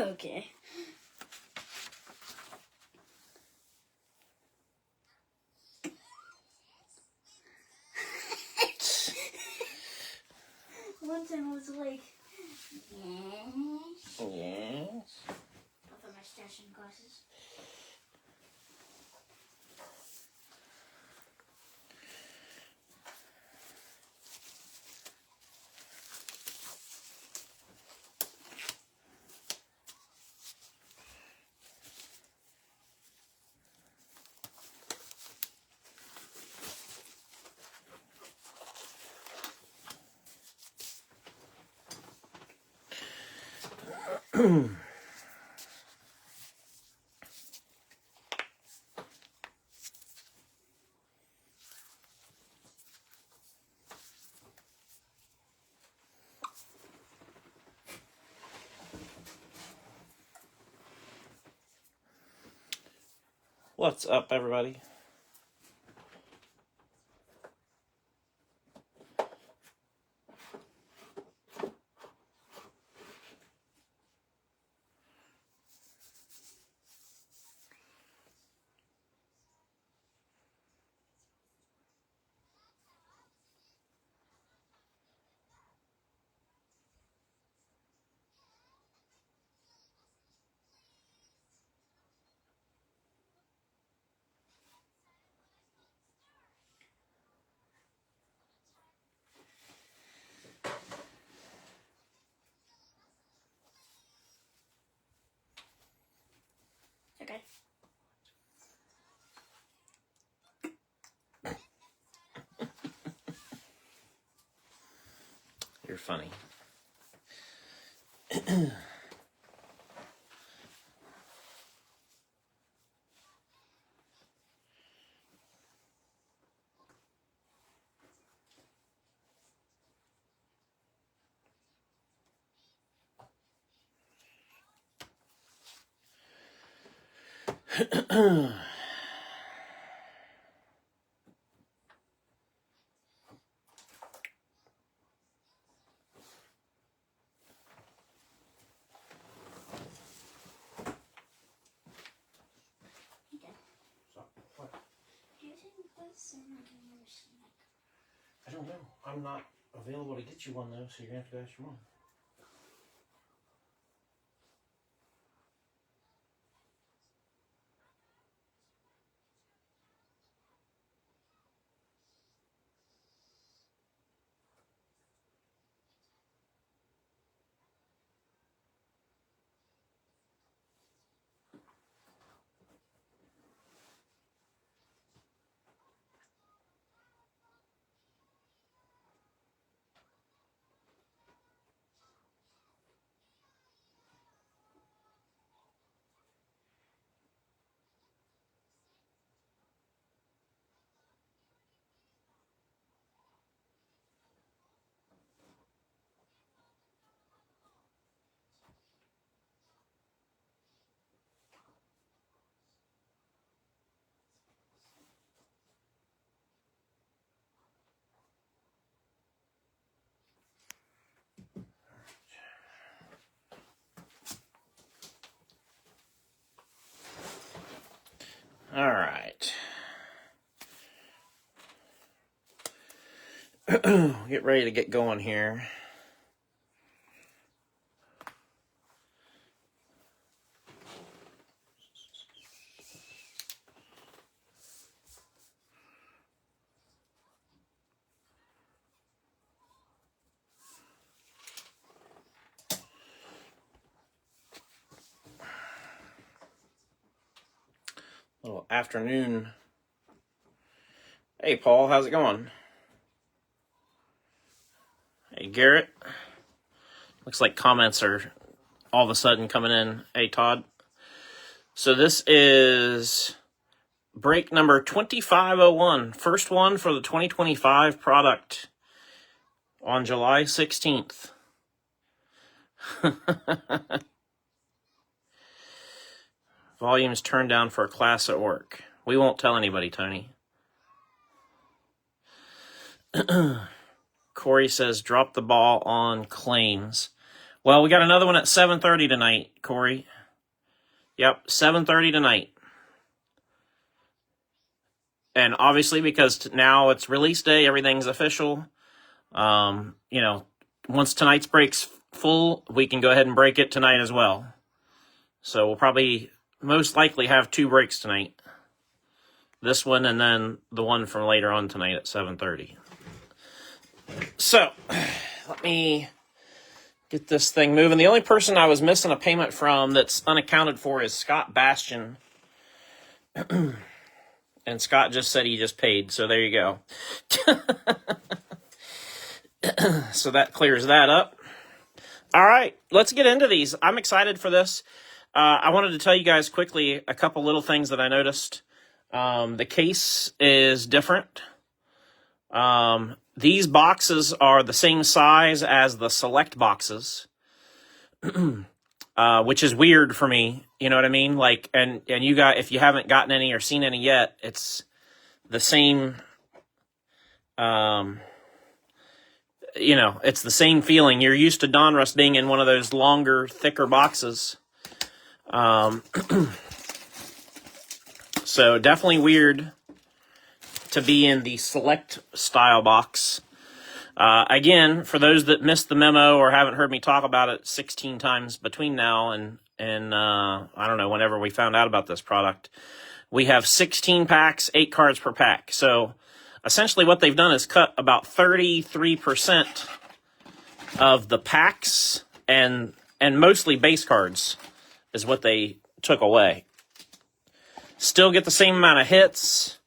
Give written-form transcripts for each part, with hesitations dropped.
Okay. One time I was like, yes. Yes. I'll put my stash in glasses. What's up, everybody? Okay. You're funny. So, what? Do you think what's in my snack? I don't know. I'm not available to get you one, though, so you're going to have to go ask your mom. All right. Get ready to get going here. Little afternoon. Hey, Paul, how's it going? Hey, Garrett. Looks like comments are all of a sudden coming in. Hey, Todd. So this is break number 2501. First one for the 2025 product on July 16th. Volume's turned down for a class at work. We won't tell anybody, Tony. Corey says, drop the ball on claims. Well, we got another one at 7:30 tonight, Corey. Yep, 7:30 tonight. And obviously, because now it's release day, everything's official. You know, once tonight's break's full, we can go ahead and break it tonight as well. So we'll probably most likely have 2 breaks tonight. This one and then the one from later on tonight at 7:30. So, let me get this thing moving. The only person I was missing a payment from that's unaccounted for is Scott Bastian. And Scott just said he just paid, so there you go. So that clears that up. All right, let's get into these. I'm excited for this. I wanted to tell you guys quickly a couple little things that I noticed. The case is different. These boxes are the same size as the select boxes, which is weird for me. You know what I mean? Like, and you got, if you haven't gotten any or seen any yet, it's the same, you know, it's the same feeling. You're used to Donruss being in one of those longer, thicker boxes. So definitely weird to be in the select style box. Again, for those that missed the memo or haven't heard me talk about it 16 times between now and I don't know, whenever we found out about this product, we have 16 packs, 8 cards per pack. So essentially what they've done is cut about 33% of the packs and mostly base cards is what they took away. Still get the same amount of hits.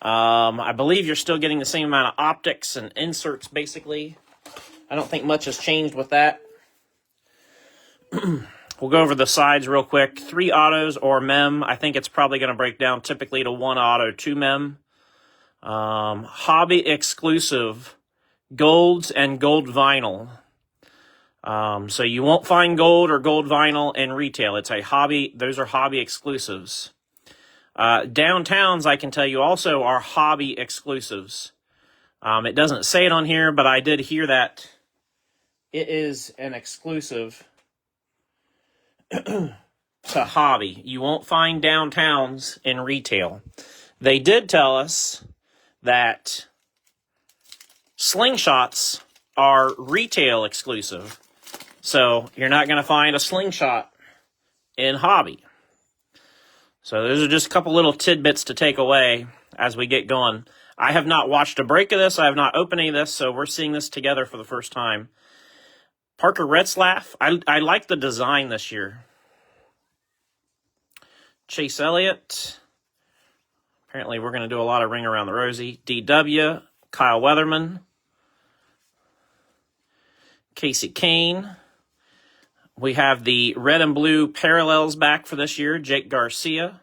I believe you're still getting the same amount of optics and inserts, basically. I don't think much has changed with that. We'll go over the sides real quick. 3 autos or mem. I think it's probably going to break down typically to 1 auto, 2 mem. Hobby exclusive golds and gold vinyl. So you won't find gold or gold vinyl in retail. It's a hobby. Those are hobby exclusives. Downtowns, I can tell you, also are hobby exclusives. It doesn't say it on here, but I did hear that it is an exclusive to hobby. You won't find downtowns in retail. They did tell us that slingshots are retail exclusive. So you're not going to find a slingshot in hobby. So those are just a couple little tidbits to take away as we get going. I have not watched a break of this. I have not opened any of this, so we're seeing this together for the first time. Parker Retzlaff. I like the design this year. Chase Elliott. Apparently we're going to do a lot of Ring Around the Rosie. DW. Kyle Weatherman. Casey Kane. We have the red and blue parallels back for this year. Jake Garcia.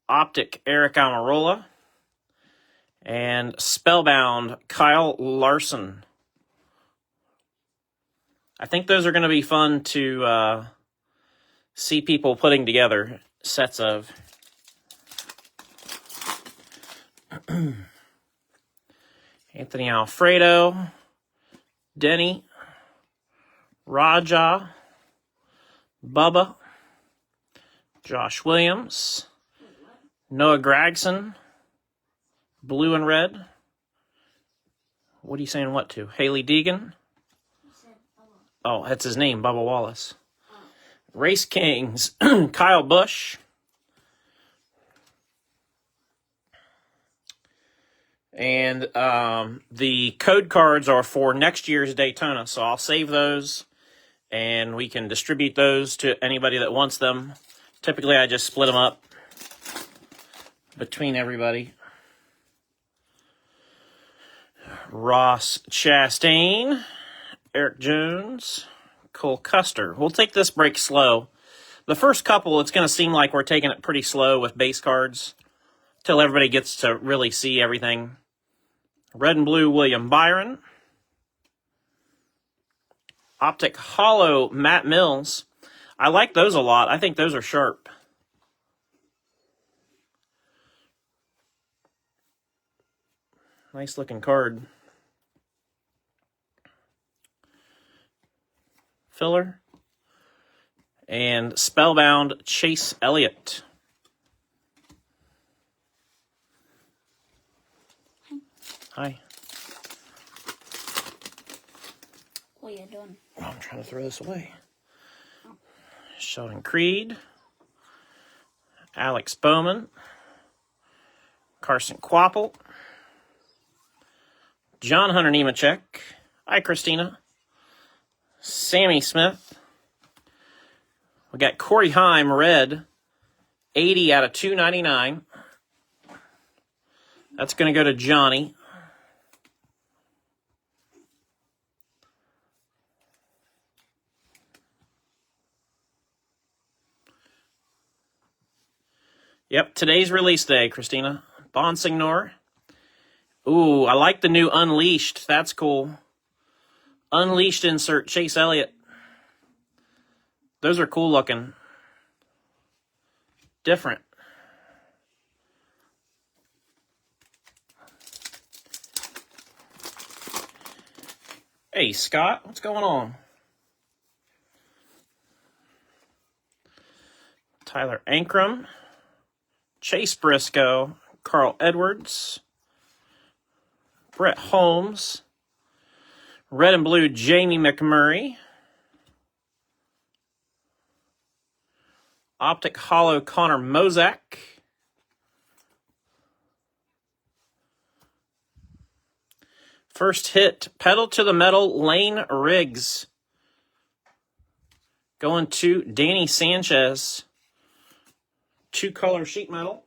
Optic Eric Almirola. And Spellbound Kyle Larson. I think those are going to be fun to see people putting together sets of. Anthony Alfredo. Denny. Raja, Bubba, Josh Williams, Noah Gragson, blue and red. What are you saying what to? Haley Deegan. Oh, that's his name, Bubba Wallace. Race Kings, Kyle Busch. And the code cards are for next year's Daytona, so I'll save those. And we can distribute those to anybody that wants them. Typically, I just split them up between everybody. Ross Chastain, Eric Jones, Cole Custer. We'll take this break slow. The first couple, it's going to seem like we're taking it pretty slow with base cards till everybody gets to really see everything. Red and blue, William Byron. Optic Hollow, Matt Mills. I like those a lot. I think those are sharp. Nice looking card. filler. And Spellbound Chase Elliott. Hi. What are you doing? Oh, I'm trying to throw this away. Sheldon Creed. Alex Bowman. Carson Quapple. John Hunter Nemechek. Hi, Christina. Sammy Smith. We got Corey Heim, red. 80 out of 299. That's going to go to Johnny. Yep, today's release day, Christina. Bonsignor. Ooh, I like the new Unleashed. That's cool. Unleashed insert, Chase Elliott. Those are cool looking. Different. Hey, Scott, what's going on? Tyler Ankrum. Chase Briscoe. Carl Edwards. Brett Holmes. Red and blue, Jamie McMurray. Optic Hollow, Connor Mozak. First hit, Pedal to the Metal, Lane Riggs. Going to Danny Sanchez. 2-color sheet metal.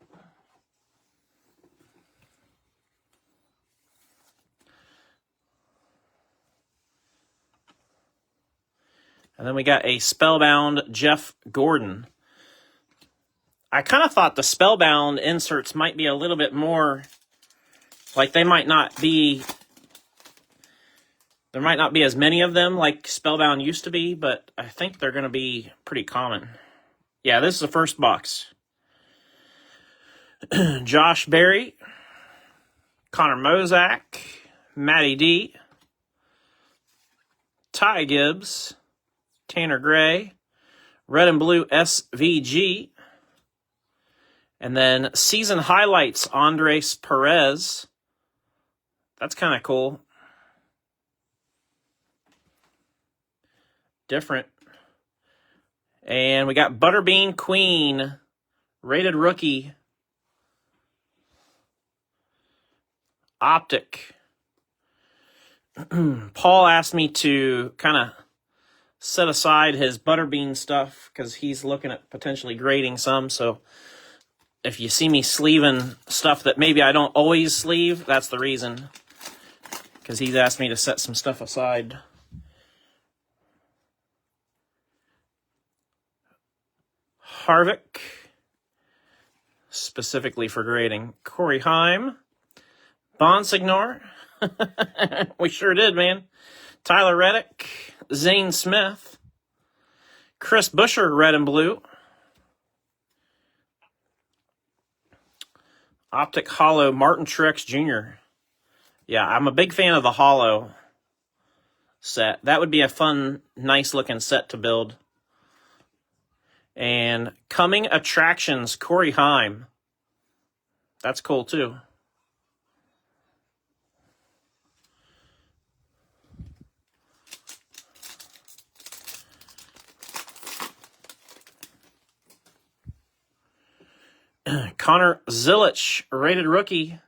And then we got a Spellbound Jeff Gordon. I kind of thought the Spellbound inserts might be a little bit more, like they might not be, there might not be as many of them like Spellbound used to be, but I think they're going to be pretty common. Yeah, this is the first box. Josh Berry, Connor Mozak, Matty D, Ty Gibbs, Tanner Gray, red and blue SVG, and then season highlights, Andres Perez. That's kind of cool. Different. And we got Butterbean Queen, rated rookie. Optic. Paul asked me to kind of set aside his Butterbean stuff because he's looking at potentially grading some. So if you see me sleeving stuff that maybe I don't always sleeve, that's the reason. Because he's asked me to set some stuff aside. Harvick, specifically for grading. Corey Heim. Bonsignor. We sure did, man. Tyler Reddick. Zane Smith. Chris Buescher, red and blue. Optic Hollow, Martin Truex Jr. Yeah, I'm a big fan of the Hollow set. That would be a fun, nice-looking set to build. And Coming Attractions, Corey Heim. That's cool, too. Connor Zilic, rated rookie.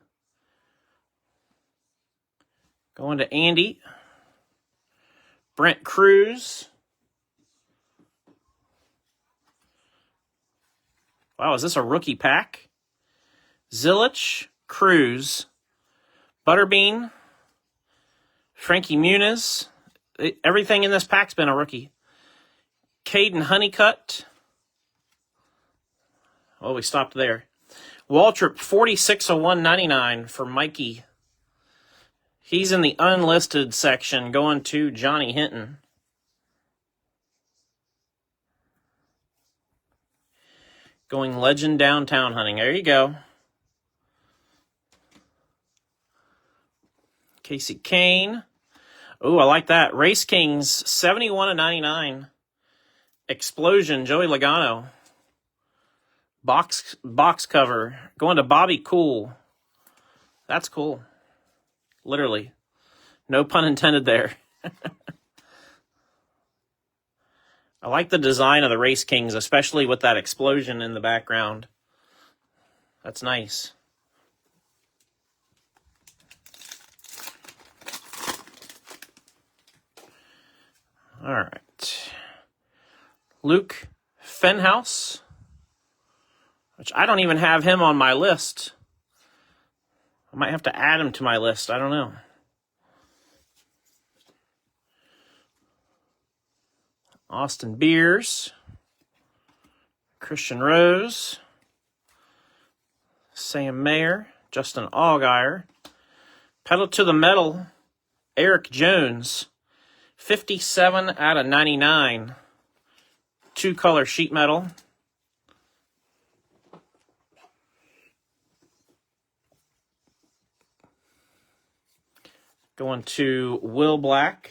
Going to Andy. Brent Cruz. Wow, is this a rookie pack? Zilic, Cruz, Butterbean, Frankie Muniz. Everything in this pack's been a rookie. Caden Honeycutt. Oh, we stopped there. Waltrip, 46/199 for Mikey. He's in the unlisted section, going to Johnny Hinton. Going Legend Downtown Hunting. There you go. Casey Kane. Ooh, I like that. Race Kings, 71/99. Explosion, Joey Logano. Box cover. Going to Bobby Cool. That's cool. Literally. No pun intended there. I like the design of the Race Kings, especially with that explosion in the background. That's nice. All right. Luke Fenhouse, which I don't even have him on my list. I might have to add him to my list. I don't know. Austin Beers, Christian Rose, Sam Mayer, Justin Allgaier, Pedal to the Metal, Eric Jones, 57/99, 2-color sheet metal. Going to Will Black.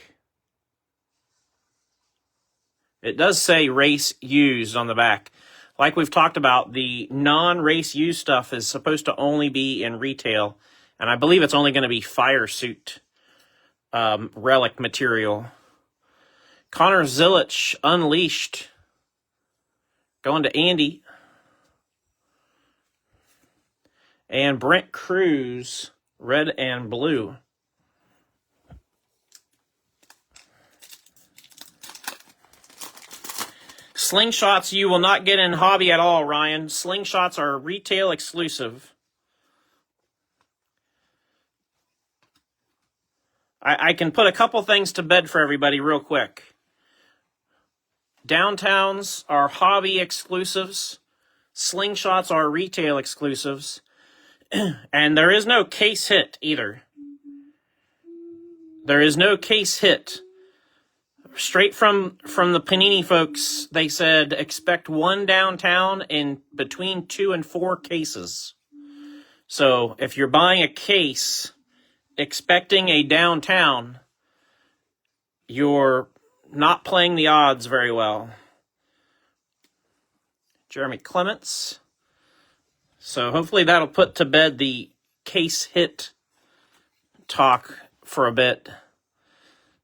It does say race used on the back. Like we've talked about, the non-race used stuff is supposed to only be in retail. And I believe it's only going to be fire suit relic material. Connor Zilic, Unleashed. Going to Andy. And Brent Cruz, red and blue. Slingshots you will not get in hobby at all, Ryan. Slingshots are retail exclusive. I can put a couple things to bed for everybody real quick. Downtowns are hobby exclusives. Slingshots are retail exclusives. And there is no case hit either. There is no case hit. Straight from the Panini folks, they said expect one downtown in between 2 and 4 cases. So if you're buying a case expecting a downtown, you're not playing the odds very well. Jeremy Clements. So hopefully that'll put to bed the case hit talk for a bit.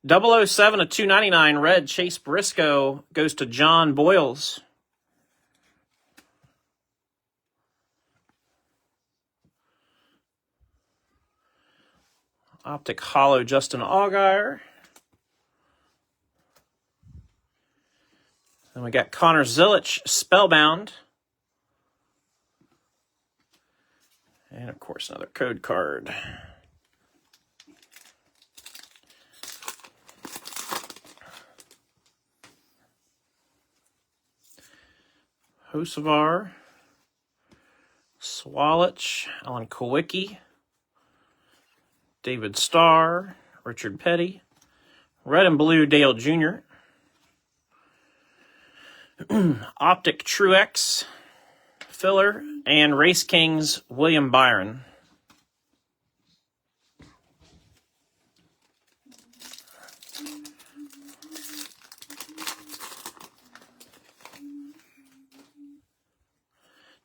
007/299 red Chase Briscoe goes to John Boyles. Optic Hollow Justin Allgaier. Then we got Connor Zilic, Spellbound. And of course another code card. Hocevar, Swalich, Alan Kowicki, David Starr, Richard Petty, red and blue Dale Jr., Optic Truex, Filler, and Race Kings William Byron.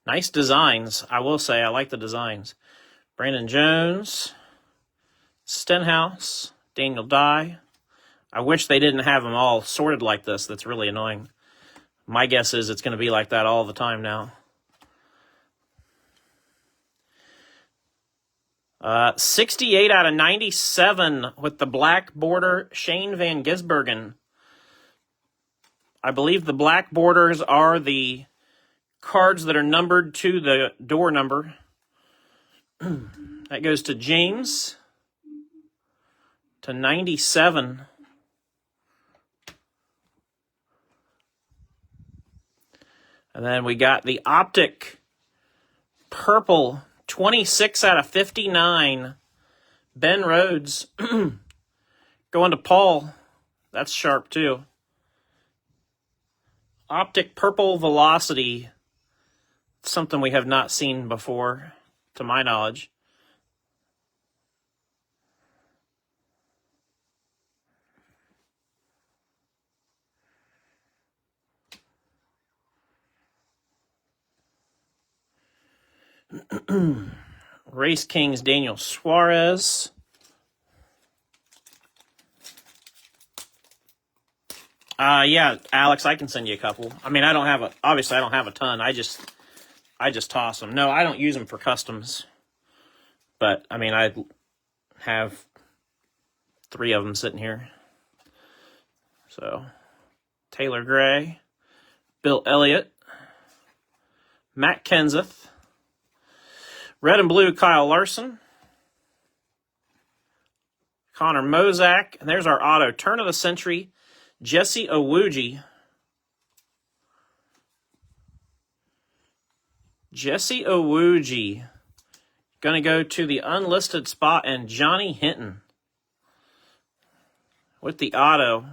Nice designs, I will say. I like the designs. Brandon Jones, Stenhouse, Daniel Dye. I wish they didn't have them all sorted like this. That's really annoying. My guess is it's going to be like that all the time now. 68/97 with the black border, Shane Van Gisbergen. I believe the black borders are the cards that are numbered to the door number. That goes to James /97. And then we got the Optic Purple 26/59. Ben Rhodes going to Paul. That's sharp too. Optic Purple Velocity. Something we have not seen before, to my knowledge. Race Kings Daniel Suarez. Yeah, Alex, I can send you a couple. I mean, obviously I don't have a ton. I just toss them. No, I don't use them for customs. But I mean, I have 3 of them sitting here. So, Taylor Gray, Bill Elliott, Matt Kenseth, red and blue Kyle Larson, Connor Mozak, and there's our auto turn of the century, Jesse Owuji. Jesse Owuji. Going to go to the unlisted spot, and Johnny Hinton with the auto.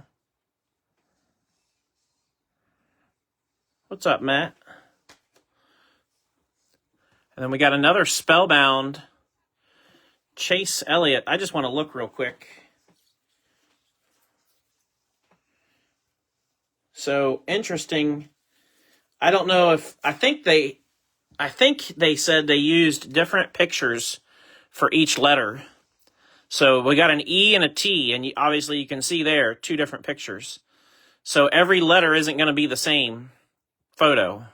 What's up, Matt? And then we got another Spellbound Chase Elliott. I just want to look real quick. So interesting. I don't know if I think they said they used different pictures for each letter. So we got an E and a T, and obviously you can see there 2 different pictures. So every letter isn't going to be the same photo,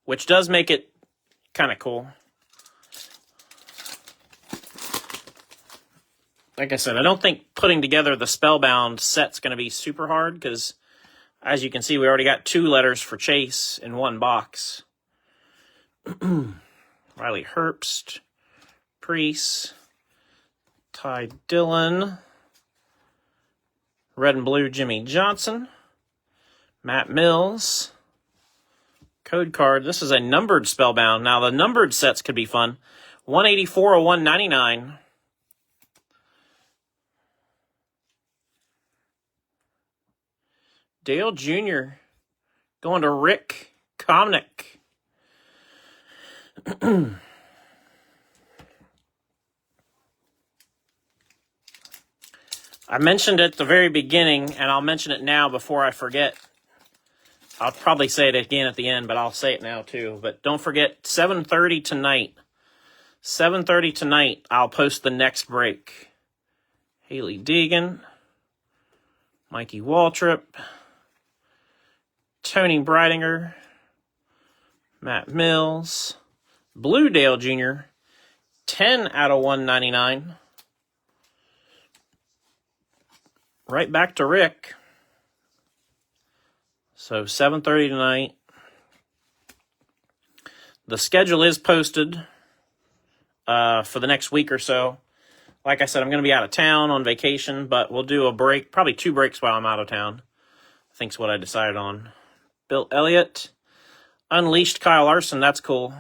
which does make it kind of cool. Like I said, I don't think putting together the Spellbound set's going to be super hard because, as you can see, we already got 2 letters for Chase in 1 box. Riley Herbst, Priest, Ty Dillon, red and blue Jimmy Johnson, Matt Mills, code card. This is a numbered Spellbound. Now, the numbered sets could be fun. 184 of 199. Dale Jr. going to Rick Komnick. I mentioned it at the very beginning, and I'll mention it now before I forget. I'll probably say it again at the end, but I'll say it now too. But don't forget, 7:30 tonight. 7:30 tonight, I'll post the next break. Haley Deegan, Mikey Waltrip, Tony Breidinger, Matt Mills, Blue Dale Jr., 10 out of 199. Right back to Rick. So 7:30 tonight. The schedule is posted for the next week or so. Like I said, I'm going to be out of town on vacation, but we'll do a break, probably 2 breaks while I'm out of town. I think's what I decided on. Bill Elliott, Unleashed Kyle Larson, that's cool.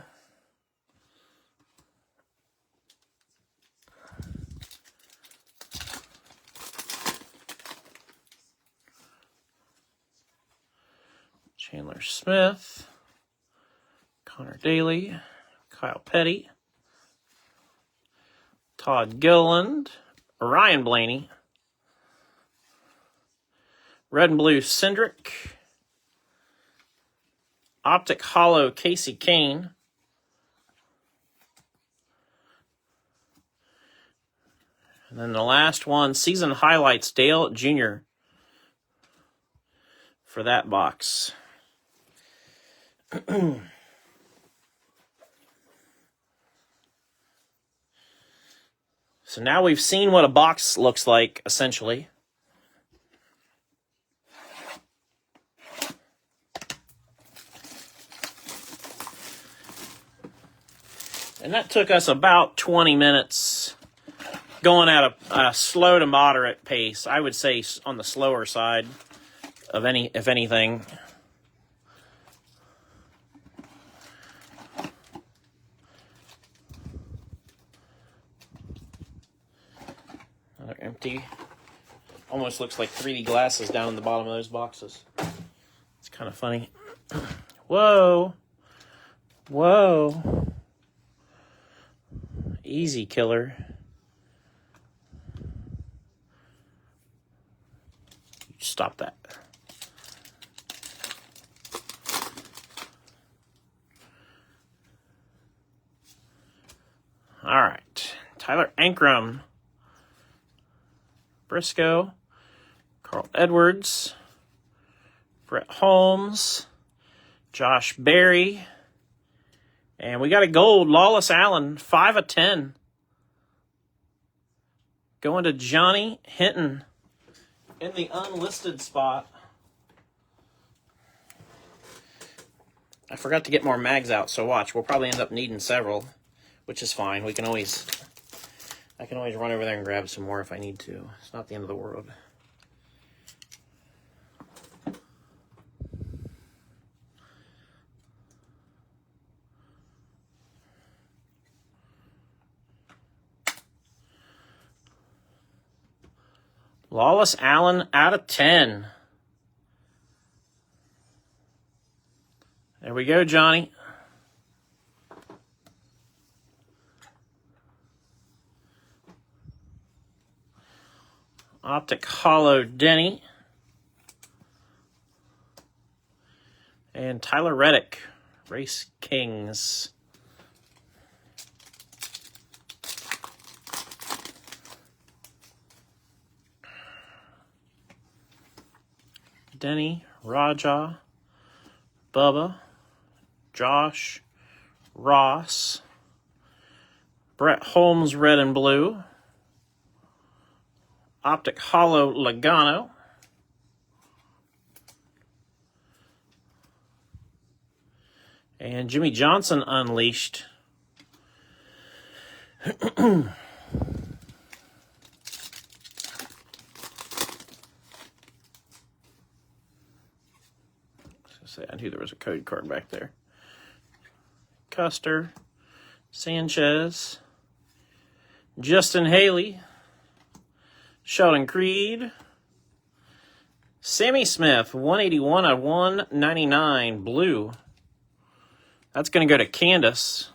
Chandler Smith, Connor Daly, Kyle Petty, Todd Gilliland, Ryan Blaney, red and blue Cindric, Optic Hollow Casey Kane, and then the last one, Season Highlights Dale Jr. for that box. So now we've seen what a box looks like, essentially. And that took us about 20 minutes, going at a slow to moderate pace. I would say on the slower side of if anything. Another empty. Almost looks like 3D glasses down in the bottom of those boxes. It's kind of funny. Whoa. Whoa. Easy, killer. Stop that. Tyler Ankrum, Briscoe, Carl Edwards, Brett Holmes, Josh Berry, and we got a gold, Lawless Allen, 5 of 10. Going to Johnny Hinton in the unlisted spot. I forgot to get more mags out, so watch. We'll probably end up needing several, which is fine. I can always run over there and grab some more if I need to. It's not the end of the world. Lawless Allen out of 10. There we go, Johnny. Optic Hollow Denny. And Tyler Reddick, Race Kings. Denny, Raja, Bubba, Josh, Ross, Brett Holmes, red and blue, Optic Hollow Logano, and Jimmy Johnson Unleashed. I knew there was a code card back there. Custer, Sanchez, Justin Haley, Sheldon Creed, Sammy Smith, 181 out of 199, blue. That's going to go to Candace.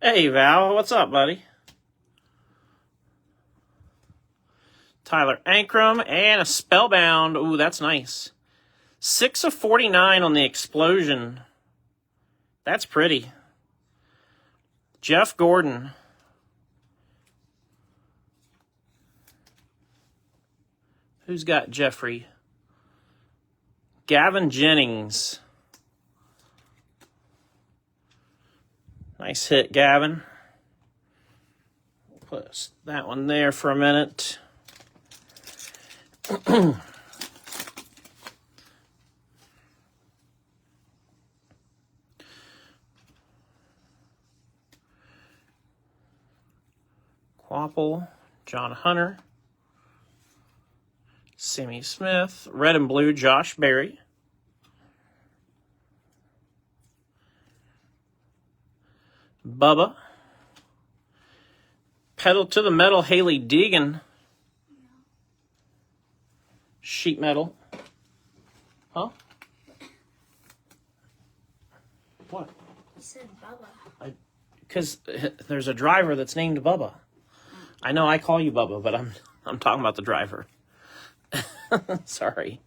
Hey, Val, what's up, buddy? Tyler Ankrum and a Spellbound. Ooh, that's nice. 6 of 49 on the explosion. That's pretty. Jeff Gordon. Who's got Jeffrey? Gavin Jennings. Nice hit, Gavin. We'll put that one there for a minute. Quapple, John Hunter, Sammy Smith, red and blue, Josh Berry, Bubba, Pedal to the Metal, Haley Deegan, sheet metal. Huh? What? You said Bubba. Because there's a driver that's named Bubba. I know I call you Bubba, but I'm talking about the driver. Sorry.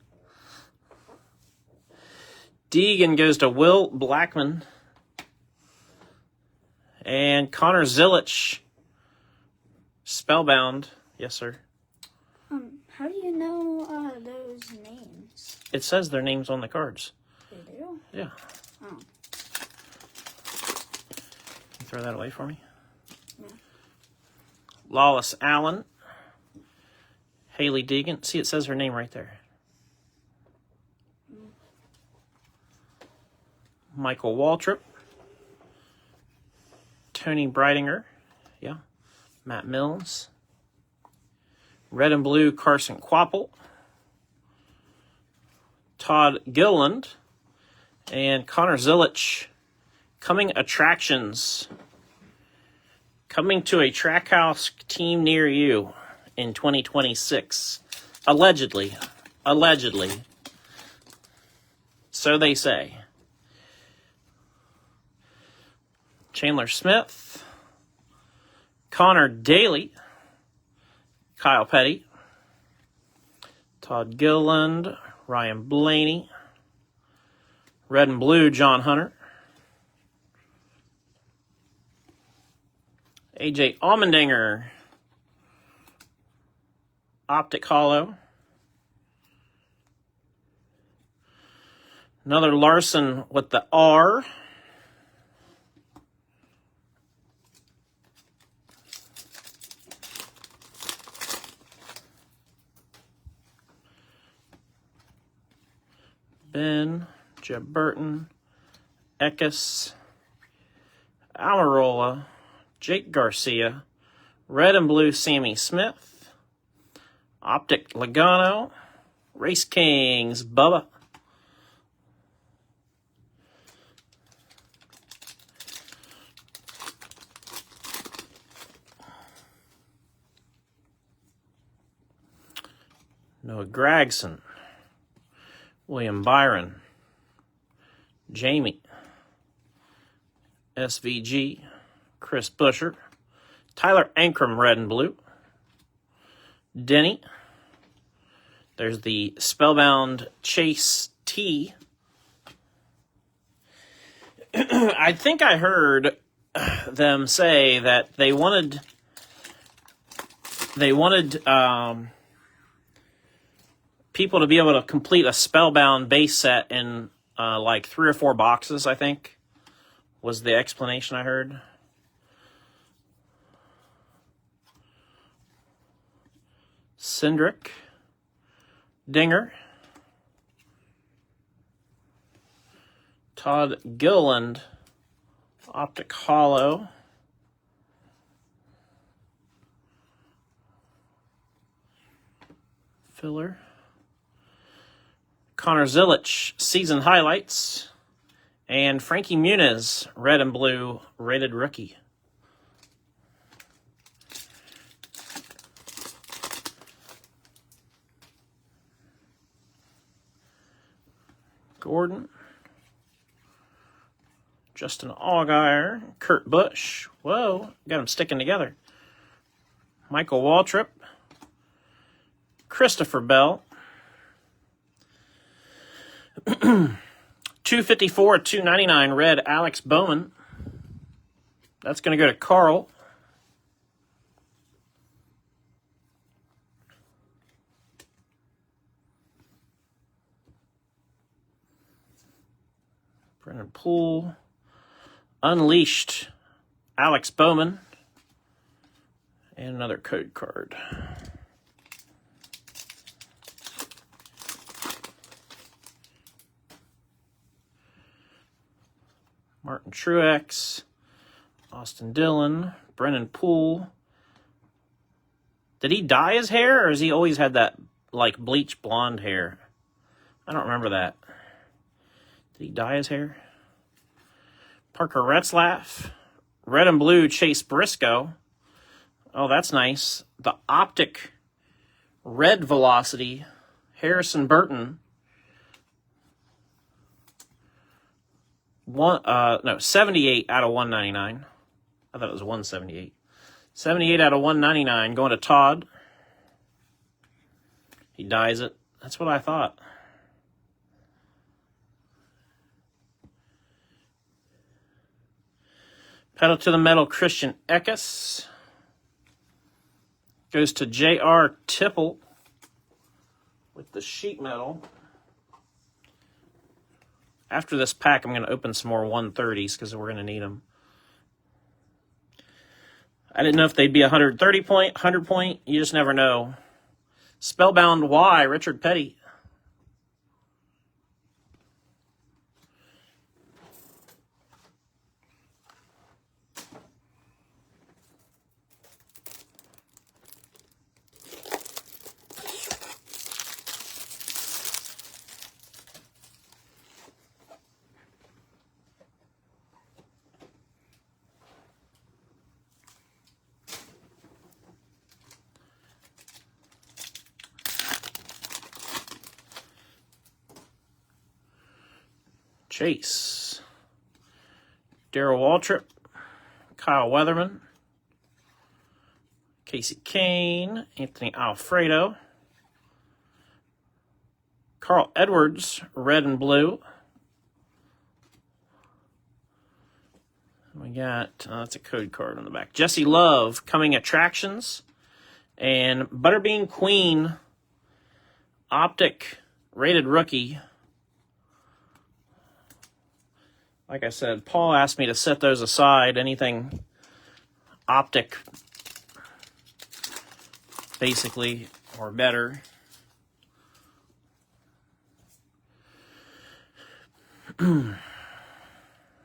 Deegan goes to Will Blackman. And Connor Zillich. Spellbound. Yes, sir. How do you know those names? It says their names on the cards. They do? Yeah. Oh. Can you throw that away for me? Yeah. Lawless Allen. Haley Deegan. See, it says her name right there. Michael Waltrip. Tony Breidinger. Yeah. Matt Mills. Red and blue, Carson Quapple. Todd Gilliland. And Connor Zillich. Coming attractions. Coming to a Trackhouse team near you in 2026. Allegedly. Allegedly. So they say. Chandler Smith. Connor Daly. Kyle Petty, Todd Gilliland, Ryan Blaney. Red and blue, John Hunter. AJ Allmendinger. Optic Hollow. Another Larson with the R. Ben, Jeb Burton, Eckes, Amarola, Jake Garcia, red and blue Sammy Smith, Optic Logano, Race Kings Bubba, Noah Gragson, William Byron, Jamie, SVG, Chris Busher, Tyler Ankrum, red and blue, Denny. There's the Spellbound Chase T. I think I heard them say that they wanted people to be able to complete a Spellbound base set in like 3 or 4 boxes, I think, was the explanation I heard. Cindric, Dinger, Todd Gilliland, Optic Hollow, filler, Connor Zilic, season highlights, and Frankie Muniz, red and blue, rated rookie. Gordon, Justin Allgaier, Kurt Busch. Whoa, got them sticking together. Michael Waltrip, Christopher Bell, 254, 299 red Alex Bowman. That's going to go to Carl. Brennan Poole, Unleashed, Alex Bowman, and another code card. Martin Truex, Austin Dillon, Brennan Poole. Did he dye his hair, or has he always had that, like, bleach blonde hair? I don't remember that. Did he dye his hair? Parker Retzlaff, red and blue Chase Briscoe. Oh, that's nice. The Optic Red Velocity, Harrison Burton. 78 out of 199. I thought it was 178. 78 out of 199 going to Todd. He dyes it. That's what I thought. Pedal to the Metal Christian Eckes. Goes to J.R. Tipple with the sheet metal. After this pack, I'm going to open some more 130s because we're going to need them. I didn't know if they'd be 130 point, 100 point. You just never know. Spellbound Y, Richard Petty. Chase, Darrell Waltrip, Kyle Weatherman, Casey Kane, Anthony Alfredo, Carl Edwards, red and blue. We got, that's a code card on the back. Jesse Love, coming attractions. And Butterbean Queen, optic, rated rookie. Like I said, Paul asked me to set those aside. Anything optic, basically, or better.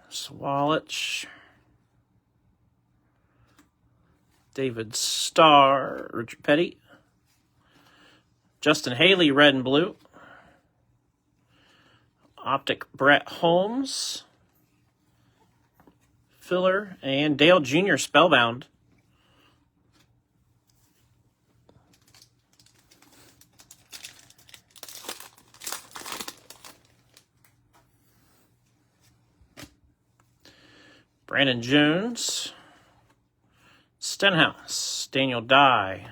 Swallich. David Starr, Richard Petty. Justin Haley, red and blue. Optic, Brett Holmes. Filler, and Dale Jr. Spellbound. Brandon Jones. Stenhouse, Daniel Dye,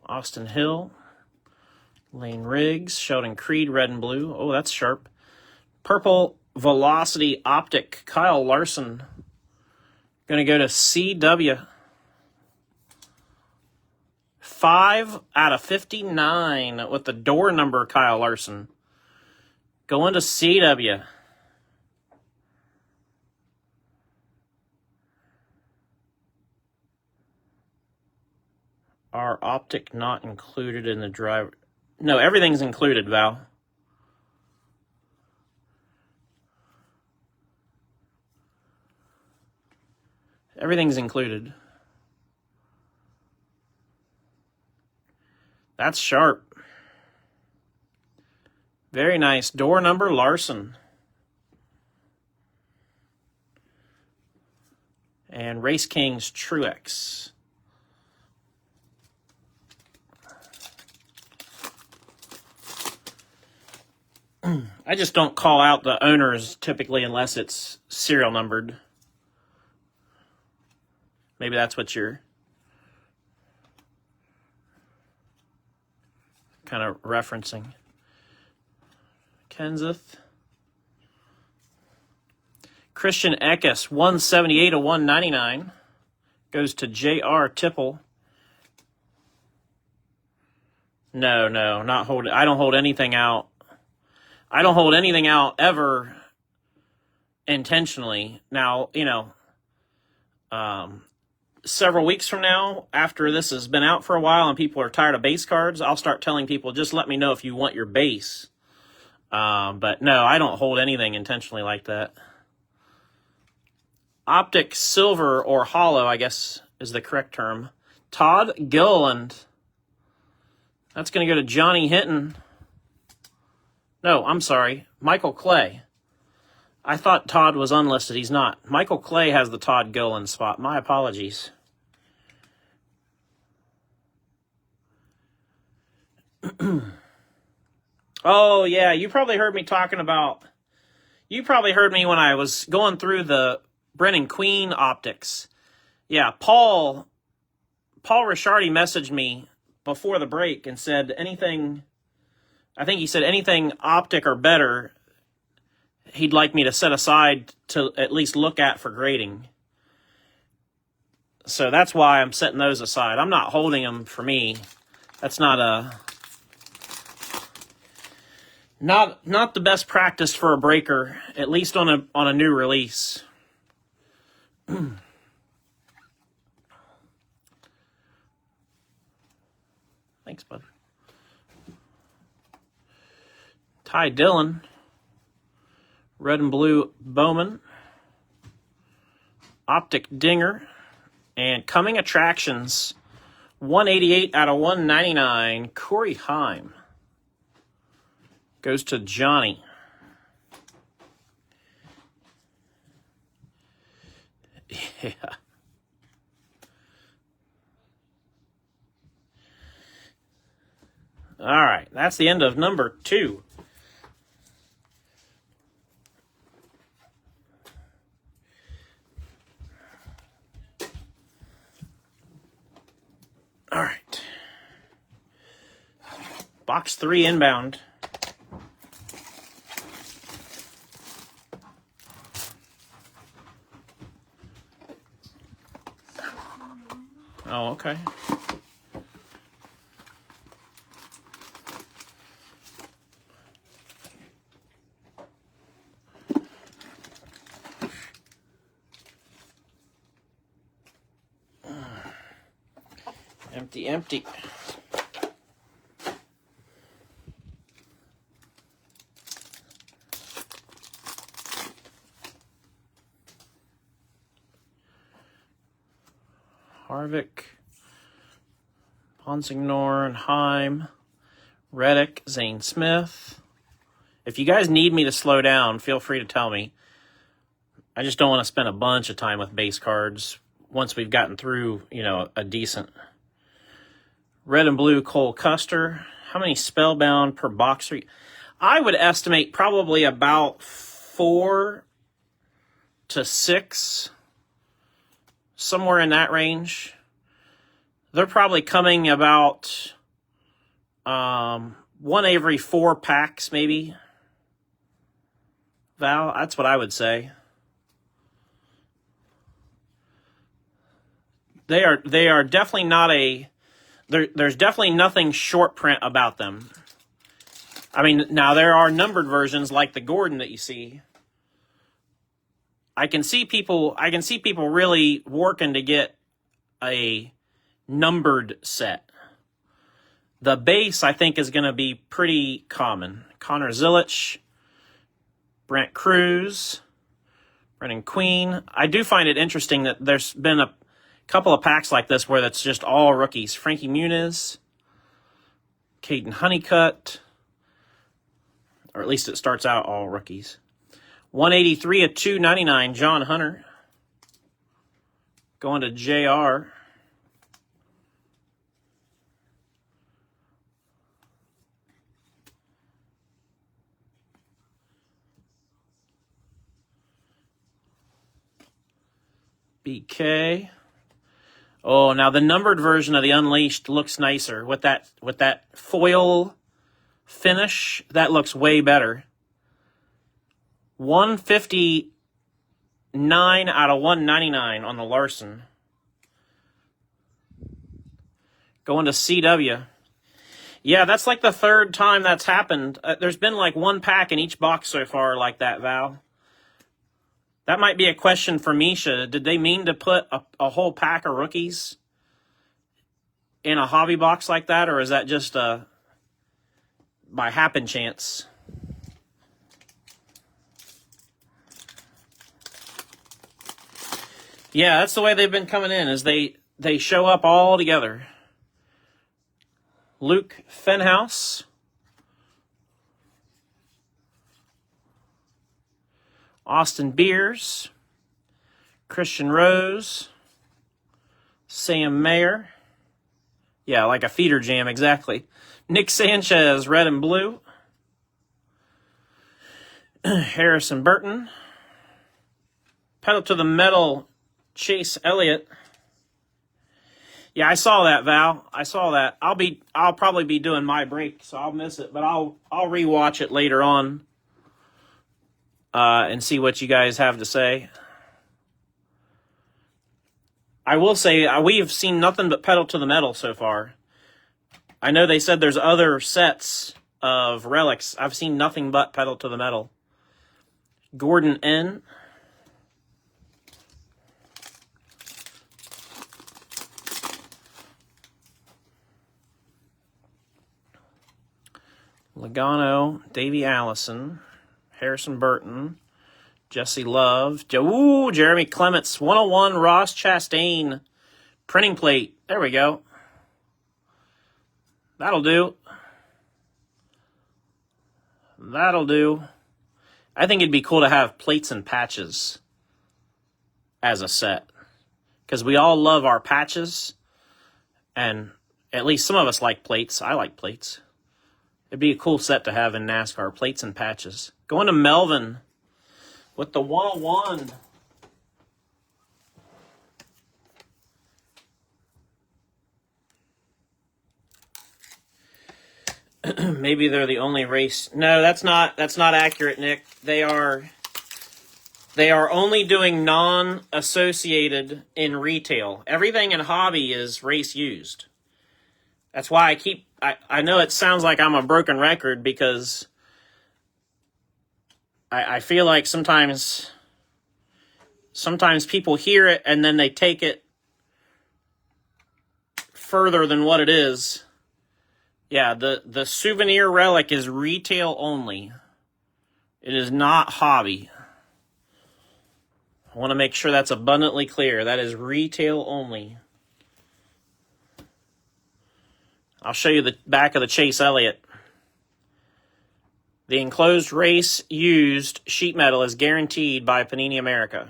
Austin Hill, Lane Riggs, Sheldon Creed, red and blue. Oh, that's sharp. Purple Velocity Optic, Kyle Larson. Going to go to CW. 5 out of 59 with the door number, Kyle Larson. Going to CW. Are optic not included in the driver? No, everything's included, Val. Everything's included. That's sharp. Very nice. Door number, Larson. And Race Kings, Truex. I just don't call out the owners typically unless it's serial numbered. Maybe that's what you're kind of referencing. Kenseth. Christian Eckes, 178 of 199. Goes to J.R. Tipple. No, not hold. I don't hold anything out. I don't hold anything out ever intentionally. Now, several weeks from now, after this has been out for a while and people are tired of base cards, I'll start telling people, just let me know if you want your base. But no, I don't hold anything intentionally like that. Optic silver or hollow, I guess is the correct term. Todd Gilliland. That's going to go to Johnny Hinton. No, I'm sorry. Michael Clay. I thought Todd was unlisted. He's not. Michael Clay has the Todd Gilliland spot. My apologies. Oh, yeah. You probably heard me talking about... You probably heard me when I was going through the Brennan Queen optics. Yeah, Paul Ricciardi messaged me before the break and said anything... I think he said anything optic or better, he'd like me to set aside to at least look at for grading. So that's why I'm setting those aside. I'm not holding them for me. That's not the best practice for a breaker, at least on a new release. Thanks, bud. Ty Dillon, red and blue Bowman, Optic Dinger, and Coming Attractions, 188 out of 199, Corey Heim. Goes to Johnny. Yeah. All right, that's the end of number 2. All right. Box 3 inbound. Oh, okay. Empty, empty. Harvick, Bonsignor, Heim, Reddick, Zane Smith. If you guys need me to slow down, feel free to tell me. I just don't want to spend a bunch of time with base cards once we've gotten through, you know, a decent. Red and blue, Cole Custer. How many spellbound per box? I would estimate probably about 4 to 6. Somewhere in that range. They're probably coming about 1 every 4 packs, maybe. Val, that's what I would say. They are definitely not a. There's definitely nothing short print about them. I mean, now there are numbered versions like the Gordon that you see. I can see people really working to get a numbered set. The base, I think, is going to be pretty common. Connor Zilic, Brent Cruz, Brennan Queen. I do find it interesting that there's been a couple of packs like this where that's just all rookies. Frankie Muniz, Caden Honeycutt, or at least it starts out all rookies. 183 of 299, John Hunter. Going to JR. BK. Oh, now the numbered version of the Unleashed looks nicer with that foil finish. That looks way better. 159 out of 199 on the Larson. Going to CW. Yeah, that's like the 3rd time that's happened. There's been like 1 pack in each box so far like that, Val. That might be a question for Misha. Did they mean to put a whole pack of rookies in a hobby box like that, or is that just by happen chance? Yeah, that's the way they've been coming in, is they show up all together. Luke Fenhouse. Austin Beers, Christian Rose, Sam Mayer. Yeah, like a feeder jam, exactly. Nick Sanchez, red and blue. Harrison Burton. Pedal to the metal, Chase Elliott. Yeah, I saw that, Val. I saw that. I'll probably be doing my break, so I'll miss it, but I'll rewatch it later on. And see what you guys have to say. I will say, we've seen nothing but pedal to the metal so far. I know they said there's other sets of relics. I've seen nothing but pedal to the metal. Gordon N. Logano, Davey Allison. Harrison Burton, Jesse Love, Jeremy Clements, 101, Ross Chastain, printing plate. There we go. That'll do. That'll do. I think it'd be cool to have plates and patches as a set, because we all love our patches, and at least some of us like plates. I like plates. It'd be a cool set to have in NASCAR, plates and patches. Going to Melvin with the 101. Maybe they're the only race. No, that's not accurate, Nick. They are only doing non-associated in retail. Everything in hobby is race used. That's why I know it sounds like I'm a broken record, because I feel like sometimes people hear it and then they take it further than what it is. Yeah, the souvenir relic is retail only. It is not hobby. I want to make sure that's abundantly clear. That is retail only. I'll show you the back of the Chase Elliott. The enclosed race used sheet metal is guaranteed by Panini America.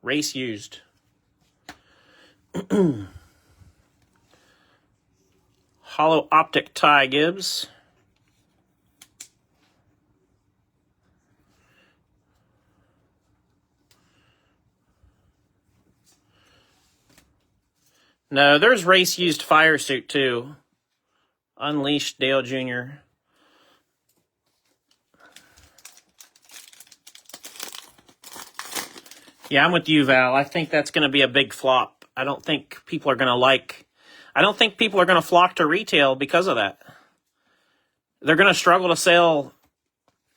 Race used. Hollow optic Ty Gibbs. No, there's race used fire suit too. Unleashed Dale Jr. Yeah, I'm with you, Val. I think that's going to be a big flop. I don't think people are going to flock to retail because of that. They're going to struggle to sell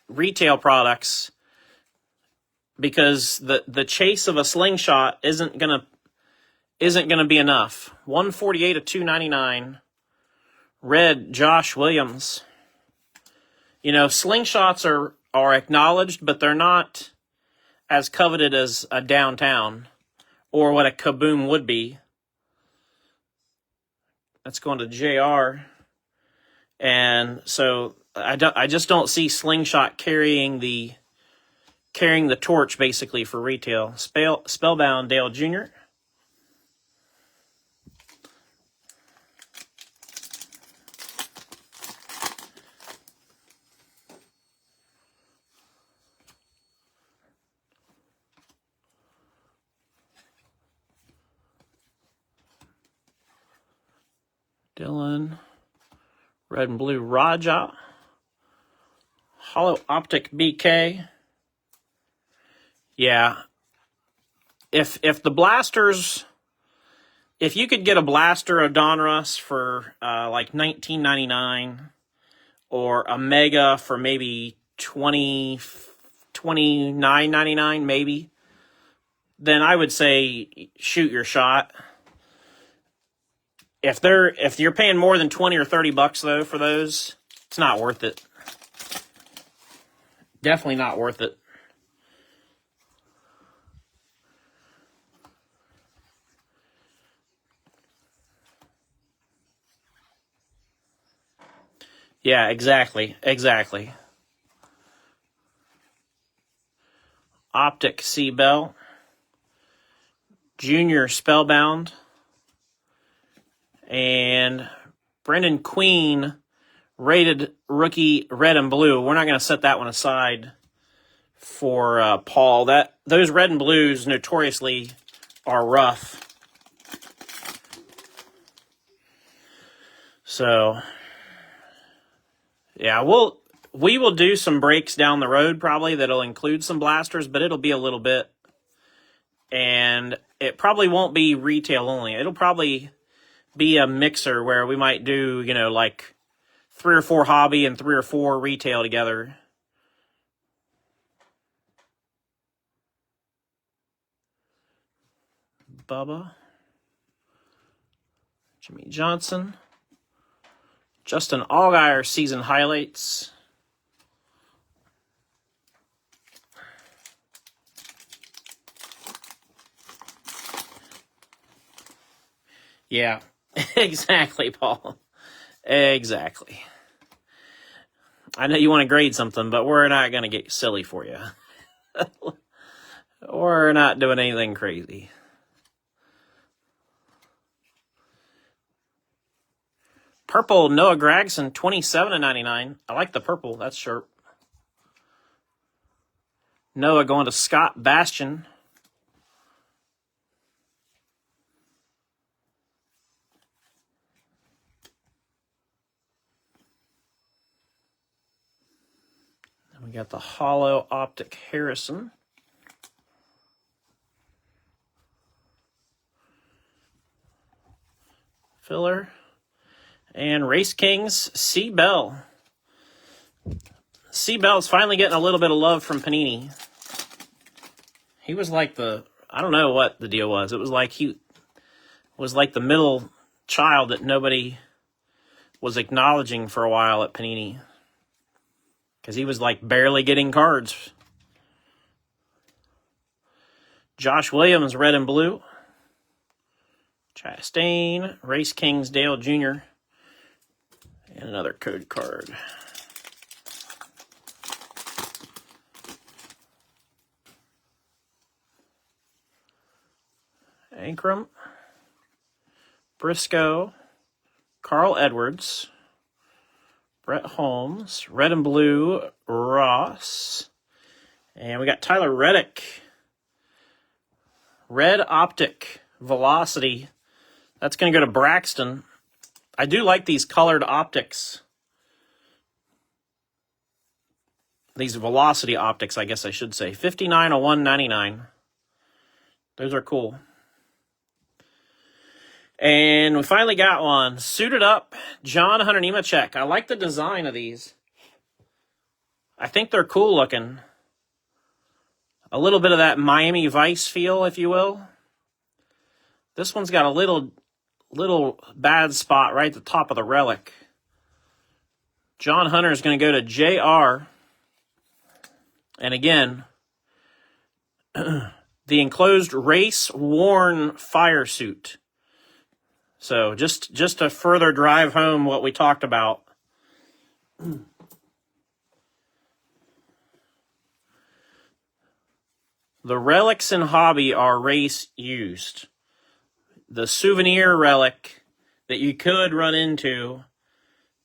retail products because the chase of a slingshot isn't going to be enough. 148 of 299. Red Josh Williams. You know, slingshots are acknowledged, but they're not as coveted as a downtown or what a kaboom would be. That's going to JR. And so I just don't see slingshot carrying the torch basically for retail. Spellbound Dale Jr. Dylan. Red and blue Raja. Hollow optic BK. Yeah. If the blasters, if you could get a blaster of Donruss for like $19.99 or a mega for maybe $29.99 maybe, then I would say shoot your shot. If you're paying more than 20 or 30 bucks though for those, it's not worth it. Definitely not worth it. Yeah, exactly. Optic C Bell. Junior Spellbound. And Brendan Queen, rated rookie red and blue. We're not going to set that one aside for Paul. Those red and blues notoriously are rough. So, yeah, we will do some breaks down the road probably that'll include some blasters, but it'll be a little bit. And it probably won't be retail only. It'll probably be a mixer where we might do, like 3 or 4 hobby and 3 or 4 retail together. Bubba. Jimmy Johnson. Justin Allgaier season highlights. Yeah, exactly, Paul. Exactly. I know you want to grade something, but we're not going to get silly for you. We're not doing anything crazy. Purple Noah Gragson, 27/99. I like the purple. That's sharp. Noah going to Scott Bastian. got the Hollow Optic Harrison. Filler. And Race Kings, C. Bell. C. Bell's finally getting a little bit of love from Panini. He was like I don't know what the deal was. It was like he was like the middle child that nobody was acknowledging for a while at Panini. Because he was like barely getting cards. Josh Williams, red and blue. Chastain, Race Kings, Dale Jr. And another code card. Ankrum, Briscoe, Carl Edwards, Brett Holmes, red and blue, Ross. And we got Tyler Reddick. Red Optic Velocity. That's going to go to Braxton. I do like these colored optics. These Velocity optics, I guess I should say. 59/199. Those are cool. And we finally got one. Suited Up, John Hunter Nemechek. I like the design of these. I think they're cool looking. A little bit of that Miami Vice feel, if you will. This one's got a little bad spot right at the top of the relic. John Hunter is going to go to JR. And again, the enclosed race-worn fire suit. So just to further drive home what we talked about. The relics in hobby are race used. The souvenir relic that you could run into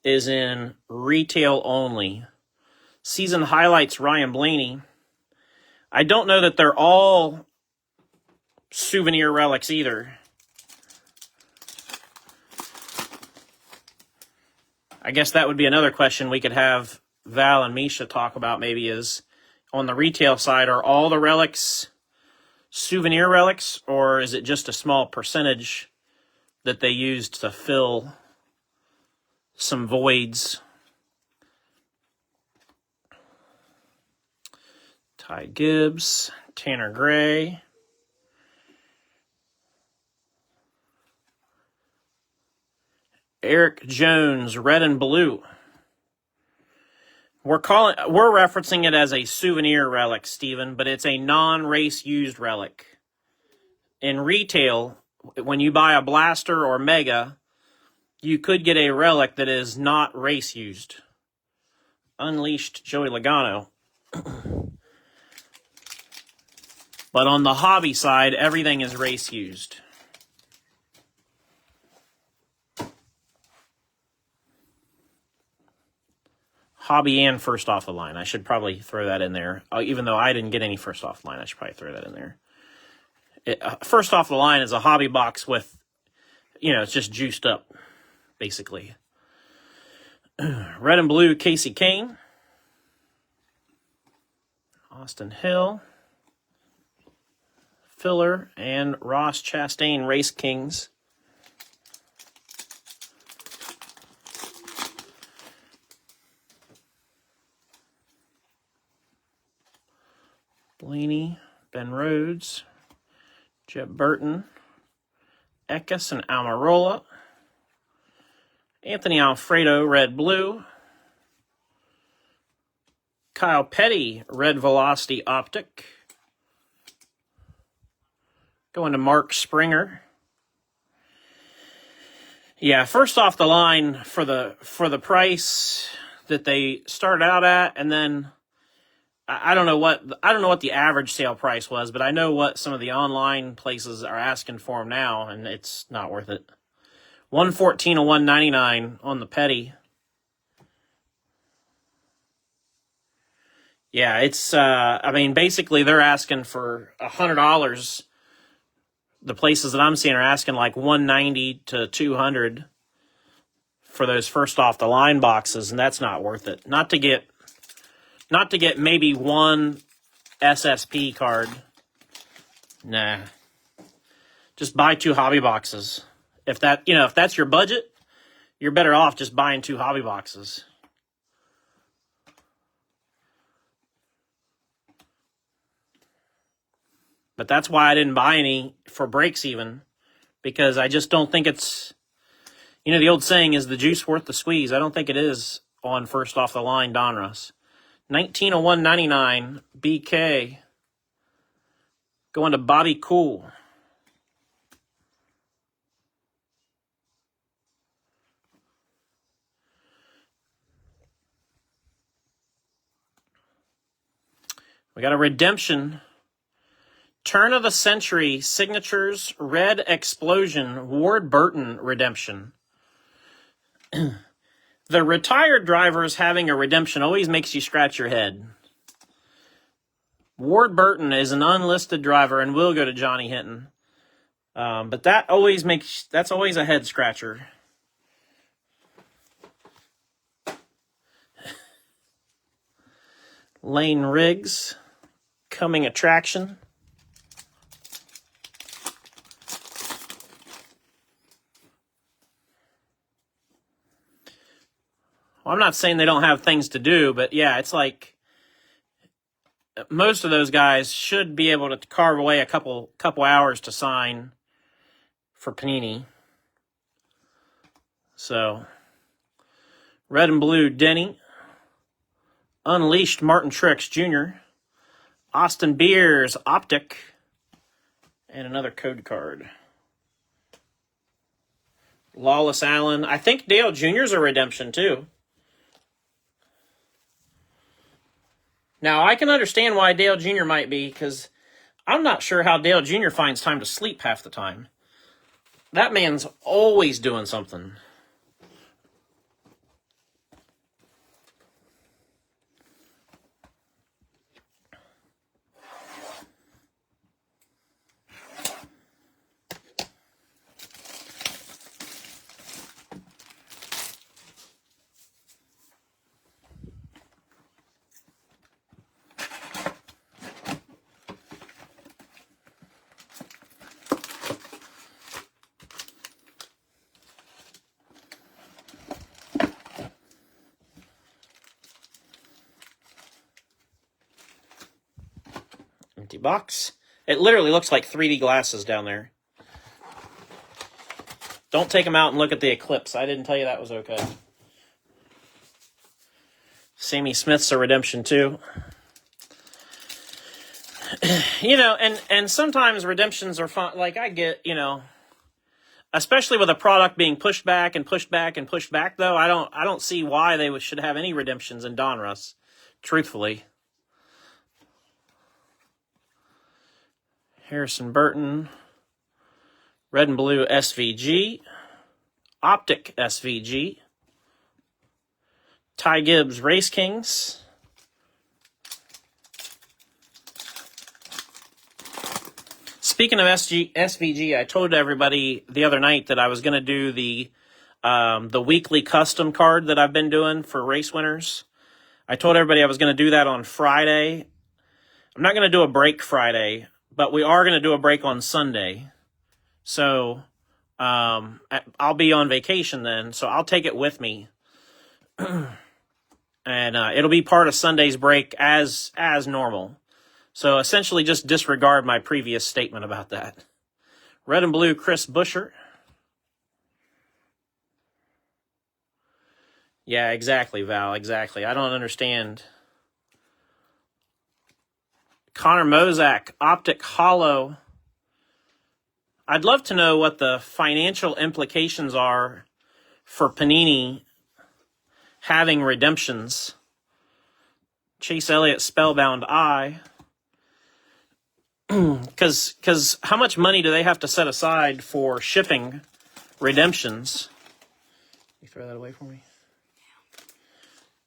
is in retail only. Season highlights, Ryan Blaney. I don't know that they're all souvenir relics either. I guess that would be another question we could have Val and Misha talk about maybe is, on the retail side, are all the relics souvenir relics, or is it just a small percentage that they used to fill some voids? Ty Gibbs, Tanner Gray. Eric Jones, red and blue. We're referencing it as a souvenir relic, Stephen, but it's a non-race used relic. In retail, when you buy a blaster or mega, you could get a relic that is not race used. Unleashed Joey Logano. But on the hobby side, everything is race used. Hobby and first off the line. I should probably throw that in there. Even though I didn't get any first off the line, I should probably throw that in there. First off the line is a hobby box with, it's just juiced up, basically. Red and blue, Casey Kane. Austin Hill. Filler and Ross Chastain, Race Kings. Blaney, Ben Rhodes, Jeb Burton, Eckes and Almirola, Anthony Alfredo, red-blue, Kyle Petty, red Velocity Optic, going to Mark Springer. Yeah, first off the line for the price that they started out at, and then I don't know what the average sale price was, but I know what some of the online places are asking for them now, and it's not worth it. $114/199 on the Petty. Yeah, it's basically they're asking for $100. The places that I'm seeing are asking like $190 to $200 for those first off the line boxes, and that's not worth it. Not to get not to get maybe one SSP card. Nah. Just buy 2 hobby boxes. If that's your budget, you're better off just buying 2 hobby boxes. But that's why I didn't buy any for breaks even, because I just don't think it's, the old saying is the juice worth the squeeze. I don't think it is on first off the line Donruss. 1901.99 BK going to Bobby Cool. We got a redemption. Turn of the Century Signatures Red Explosion Ward Burton redemption. The retired drivers having a redemption always makes you scratch your head. Ward Burton is an unlisted driver and will go to Johnny Hinton. But that's always a head scratcher. Lane Riggs, coming attraction. Well, I'm not saying they don't have things to do, but yeah, it's like most of those guys should be able to carve away a couple hours to sign for Panini. So, red and blue Denny, Unleashed Martin Truex Jr., Austin Beers Optic, and another code card. Lawless Allen. I think Dale Jr.'s a redemption too. Now, I can understand why Dale Jr. might be, because I'm not sure how Dale Jr. finds time to sleep half the time. That man's always doing something. Empty box. It literally looks like 3D glasses down there. Don't take them out and look at the eclipse. I didn't tell you that was okay. Sammy Smith's a redemption too. And sometimes redemptions are fun. Like I get, especially with a product being pushed back and pushed back and pushed back, though, I don't see why they should have any redemptions in Donruss, truthfully. Harrison Burton, red and blue SVG, Optic SVG, Ty Gibbs Race Kings, speaking of SVG, I told everybody the other night that I was going to do the weekly custom card that I've been doing for race winners. I told everybody I was going to do that on Friday. I'm not going to do a break Friday, but we are going to do a break on Sunday. So I'll be on vacation then, so I'll take it with me. And it'll be part of Sunday's break as normal. So essentially just disregard my previous statement about that. Red and blue Chris Buescher. Yeah, exactly, Val, exactly. I don't understand. Connor Mozak, Optic Hollow. I'd love to know what the financial implications are for Panini having redemptions. Chase Elliott, Spellbound Eye. Because how much money do they have to set aside for shipping redemptions? You throw that away for me?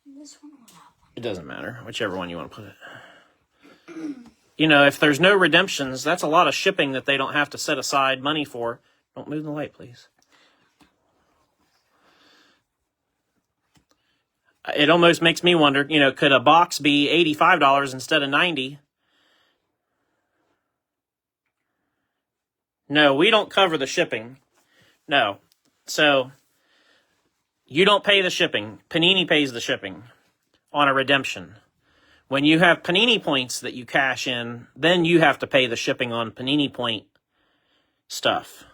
This one or that one? It doesn't matter, whichever one you want to put it. If there's no redemptions, that's a lot of shipping that they don't have to set aside money for. Don't move the light, please. It almost makes me wonder, could a box be $85 instead of $90? No, we don't cover the shipping. No. So you don't pay the shipping. Panini pays the shipping on a redemption. When you have Panini points that you cash in, then you have to pay the shipping on Panini point stuff.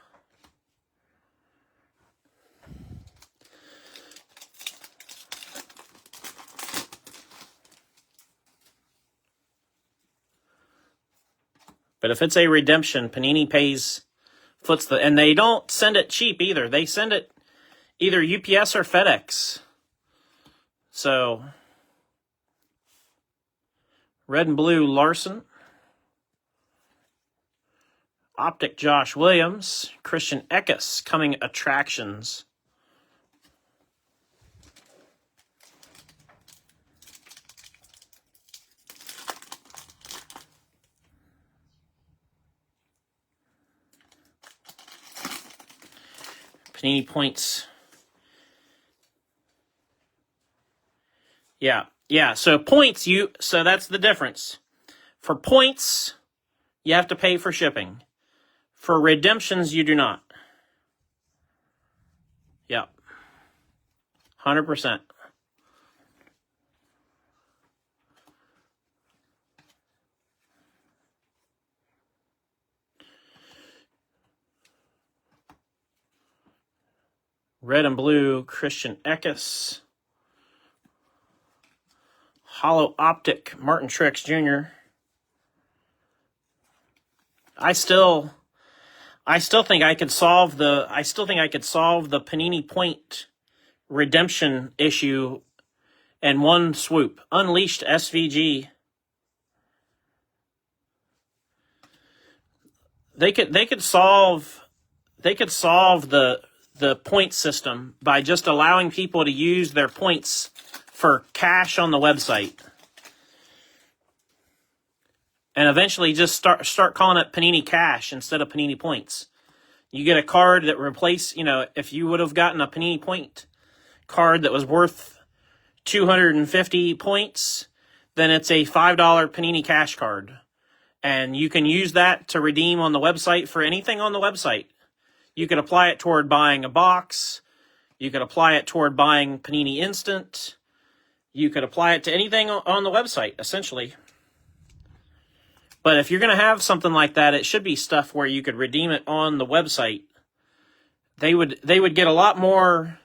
But if it's a redemption, Panini foots the, and they don't send it cheap either. They send it either UPS or FedEx. So, red and blue Larson, Optic Josh Williams, Christian Eckes, coming attractions. Panini points. Yeah. So points, so that's the difference. For points, you have to pay for shipping. For redemptions, you do not. Yep. 100%. Red and blue, Christian Eckes. Hollow Optic, Martin Truex Jr. I still think I could solve the Panini point redemption issue in one swoop. Unleashed SVG. They could solve the point system by just allowing people to use their points for cash on the website. And eventually just start calling it Panini Cash instead of Panini Points. You get a card that if you would have gotten a Panini Point card that was worth 250 points, then it's a $5 Panini Cash card. And you can use that to redeem on the website for anything on the website. You could apply it toward buying a box. You could apply it toward buying Panini Instant. You could apply it to anything on the website, essentially. But if you're going to have something like that, it should be stuff where you could redeem it on the website. They would get a lot more.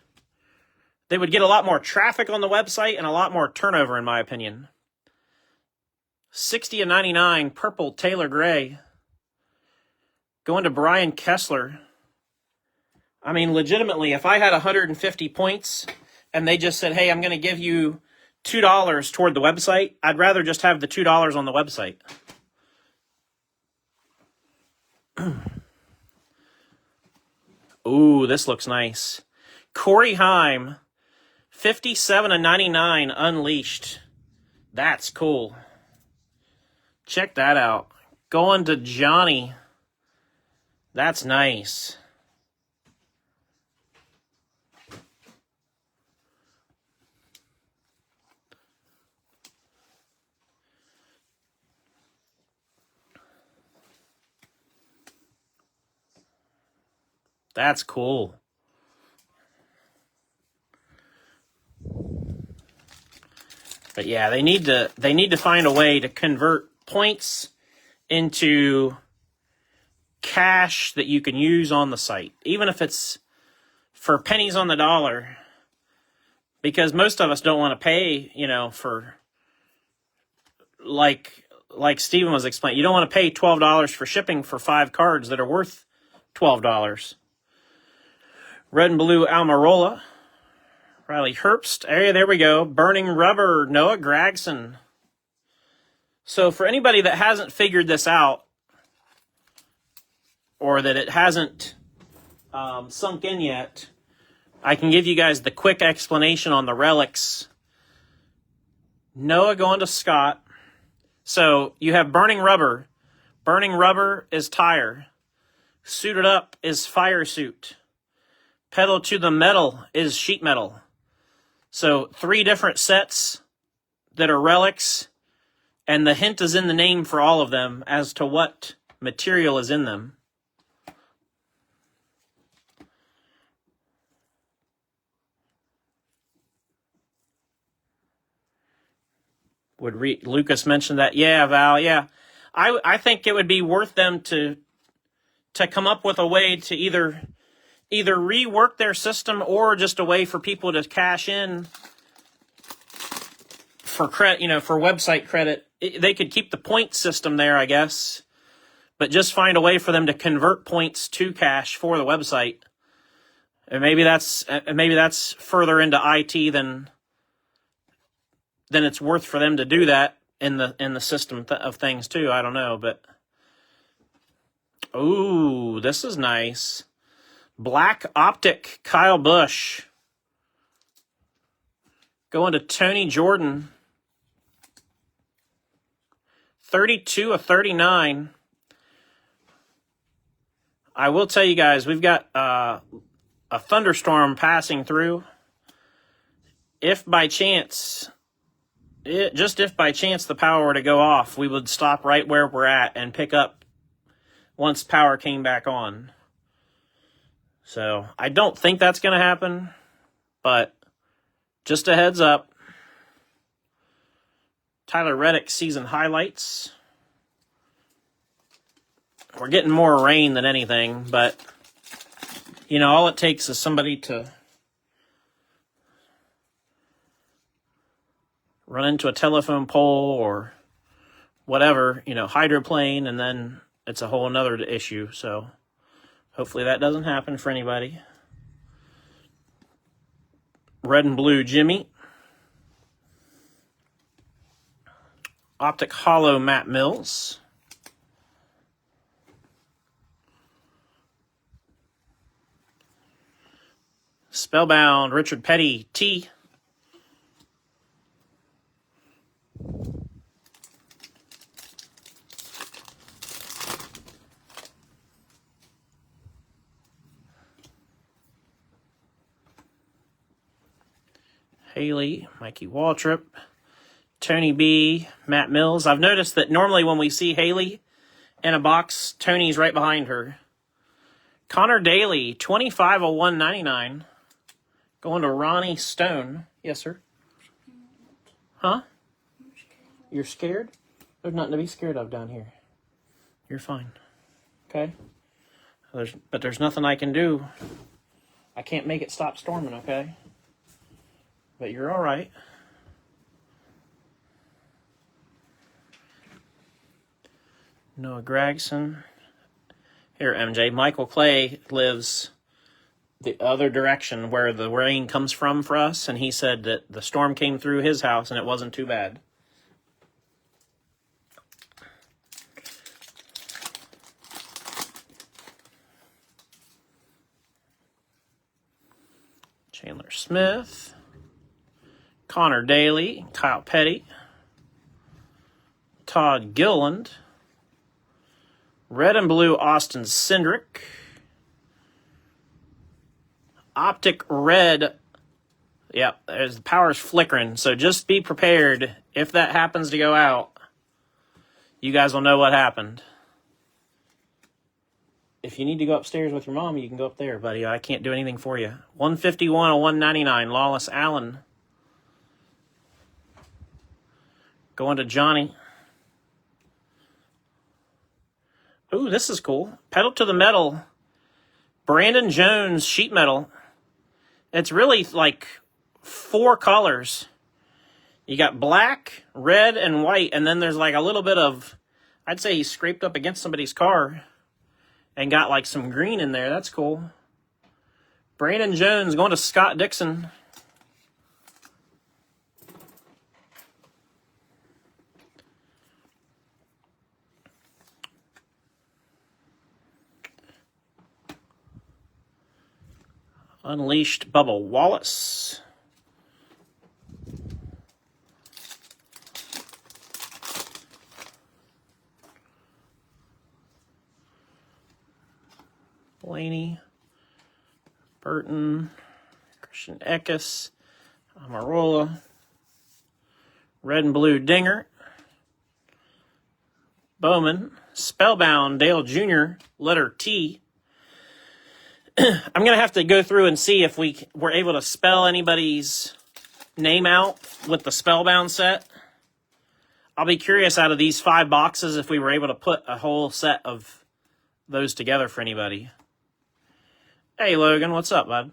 They would get a lot more traffic on the website and a lot more turnover, in my opinion. 60/99 purple Taylor Gray. Going to Brian Kessler. I mean, legitimately, if I had 150 points and they just said, hey, I'm going to give you $2 toward the website, I'd rather just have the $2 on the website. Ooh, this looks nice. Corey Heim, 57/99 Unleashed. That's cool. Check that out. Going to Johnny. That's nice. That's cool. But yeah, they need to find a way to convert points into cash that you can use on the site, even if it's for pennies on the dollar, because most of us don't want to pay, for like Steven was explaining, you don't want to pay $12 for shipping for 5 cards that are worth $12. Red and blue Almirola. Riley Herbst. There we go. Burning Rubber, Noah Gragson. So for anybody that hasn't figured this out, or that it hasn't sunk in yet, I can give you guys the quick explanation on the relics. Noah going to Scott. So you have Burning Rubber. Burning Rubber is tire. Suited Up is fire suit. Pedal to the Metal is sheet metal. So 3 different sets that are relics, and the hint is in the name for all of them as to what material is in them. Lucas mentioned that? Yeah, Val, yeah. I think it would be worth them to come up with a way to either rework their system or just a way for people to cash in for credit, for website credit. They could keep the point system there, I guess, but just find a way for them to convert points to cash for the website. And maybe that's further into IT than it's worth for them to do that in the system of things too. I don't know, but ooh, this is nice. Black Optic Kyle Busch. Going to Tony Jordan. 32 of 39. I will tell you guys, we've got a thunderstorm passing through. If by chance the power were to go off, we would stop right where we're at and pick up once power came back on. So I don't think that's going to happen, but just a heads up. Tyler Reddick season highlights. We're getting more rain than anything, but all it takes is somebody to run into a telephone pole or whatever, hydroplane, and then it's a whole nother issue. So hopefully that doesn't happen for anybody. Red and blue Jimmy. Optic Hollow Matt Mills. Spellbound Richard Petty T. Haley, Mikey Waltrip, Tony B, Matt Mills. I've noticed that normally when we see Haley in a box, Tony's right behind her. Connor Daly, 25 of 199. Going to Ronnie Stone. Yes, sir. Huh? You're scared? There's nothing to be scared of down here. You're fine. Okay? But there's nothing I can do. I can't make it stop storming, okay? But you're all right. Noah Gregson. Here, MJ. Michael Clay lives the other direction where the rain comes from for us, and he said that the storm came through his house and it wasn't too bad. Chandler Smith, Connor Daly, Kyle Petty, Todd Gilliland, red and blue Austin Cindric, Optic Red. Yeah, the power's flickering, so just be prepared. If that happens to go out, you guys will know what happened. If you need to go upstairs with your mom, you can go up there, buddy. I can't do anything for you. 151 of 199, Lawless Allen. Going to Johnny. Ooh, this is cool. Pedal to the Metal. Brandon Jones sheet metal. It's really like 4 colors. You got black, red, and white, and then there's like a little bit of, I'd say he scraped up against somebody's car and got like some green in there. That's cool. Brandon Jones going to Scott Dixon. Unleashed Bubba Wallace. Blaney. Burton. Christian Eckes. Amarola. Red and blue Dinger. Bowman. Spellbound Dale Jr. Letter T. I'm going to have to go through and see if we were able to spell anybody's name out with the Spellbound set. I'll be curious out of these 5 boxes if we were able to put a whole set of those together for anybody. Hey, Logan, what's up, bud?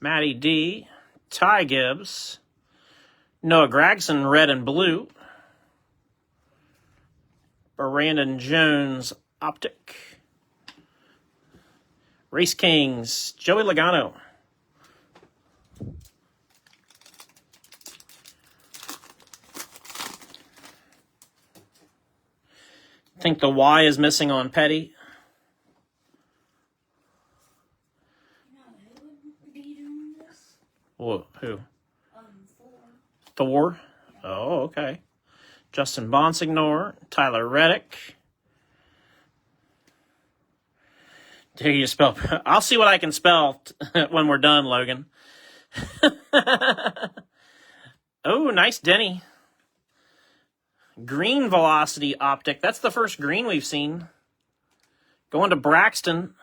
Matty D. Ty Gibbs. Noah Gragson, red and blue. Brandon Jones, Optic. Race Kings, Joey Logano. Think the Y is missing on Petty. You know who would be doing this? Whoa, who? Thor. Thor? Oh, okay. Justin Bonsignor, Tyler Reddick. Did you spell? I'll see what I can spell when we're done, Logan. Oh, nice Denny. Green Velocity Optic. That's the first green we've seen. Going to Braxton.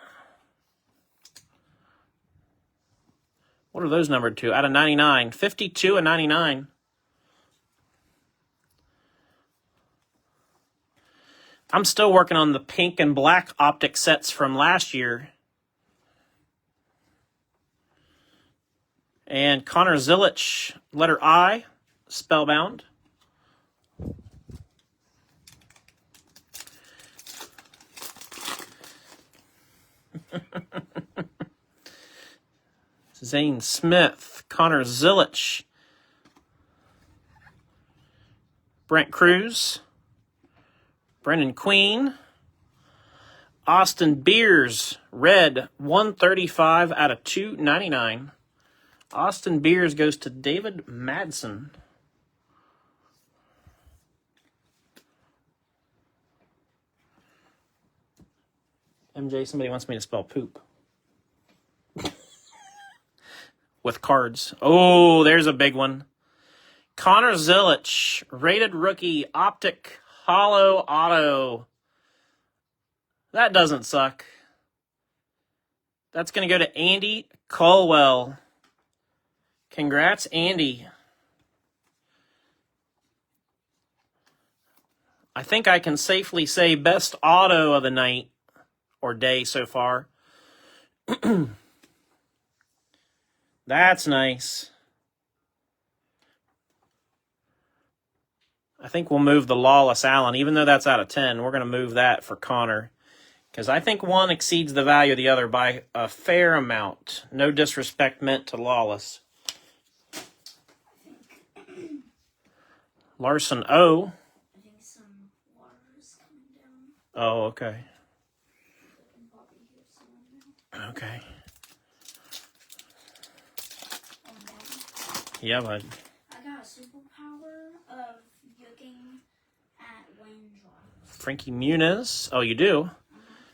What are those numbered to? Out of 99. 52 and 99. I'm still working on the pink and black Optic sets from last year. And Connor Zilic, letter I, Spellbound. Zane Smith, Connor Zilic. Brent Cruz. Brendan Queen. Austin Beers, red, 135 out of 299. Austin Beers goes to David Madsen. MJ, somebody wants me to spell poop. With cards. Oh, there's a big one. Connor Zilic, rated rookie, Optic, Hollow Auto. That doesn't suck. That's going to go to Andy Colwell. Congrats, Andy. I think I can safely say best auto of the night or day so far. That's nice. I think we'll move the Lawless Allen. Even though that's out of 10, we're going to move that for Connor. Because I think one exceeds the value of the other by a fair amount. No disrespect meant to Lawless. Larson O. I think some water is coming down. Oh, okay. I can probably hear someone now. Okay. Oh, Daddy. Yeah, bud. I got a superpower of looking at Wayne Drive. Frankie Muniz. Oh, you do?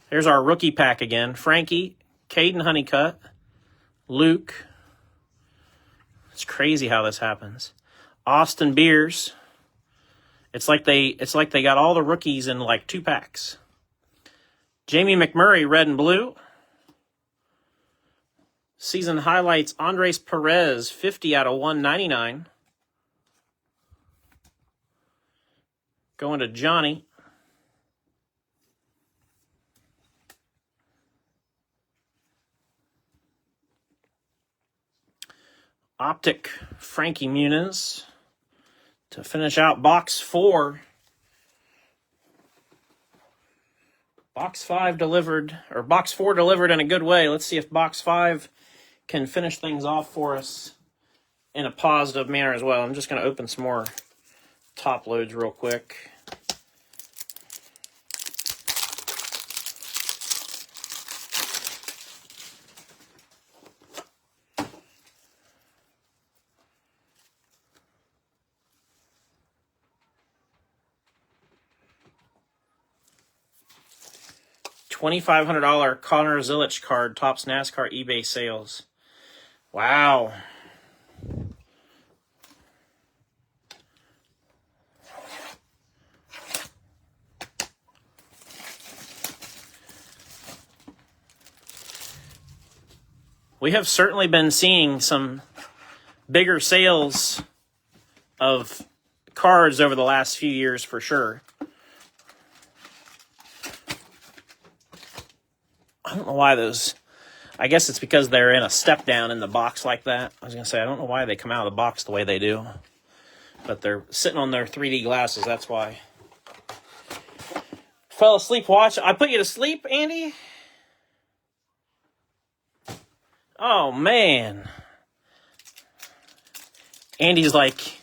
There's our rookie pack again. Frankie, Caden Honeycutt, Luke. It's crazy how this happens. Austin Beers. It's like they got all the rookies in like 2 packs. Jamie McMurray, red and blue. Season highlights, Andres Perez, 50 out of 199. Going to Johnny. Optic, Frankie Muniz. To finish out box 4. Box 5 delivered, or box 4 delivered in a good way. Let's see if box 5 can finish things off for us in a positive manner as well. I'm just going to open some more top loads real quick. $2,500 Connor Zilic card, tops NASCAR eBay sales. Wow. We have certainly been seeing some bigger sales of cards over the last few years for sure. I don't know why those... I guess it's because they're in a step down in the box like that. I was going to say, I don't know why they come out of the box the way they do. But they're sitting on their 3D glasses, that's why. Fell asleep watch. I put you to sleep, Andy? Oh, man. Andy's like,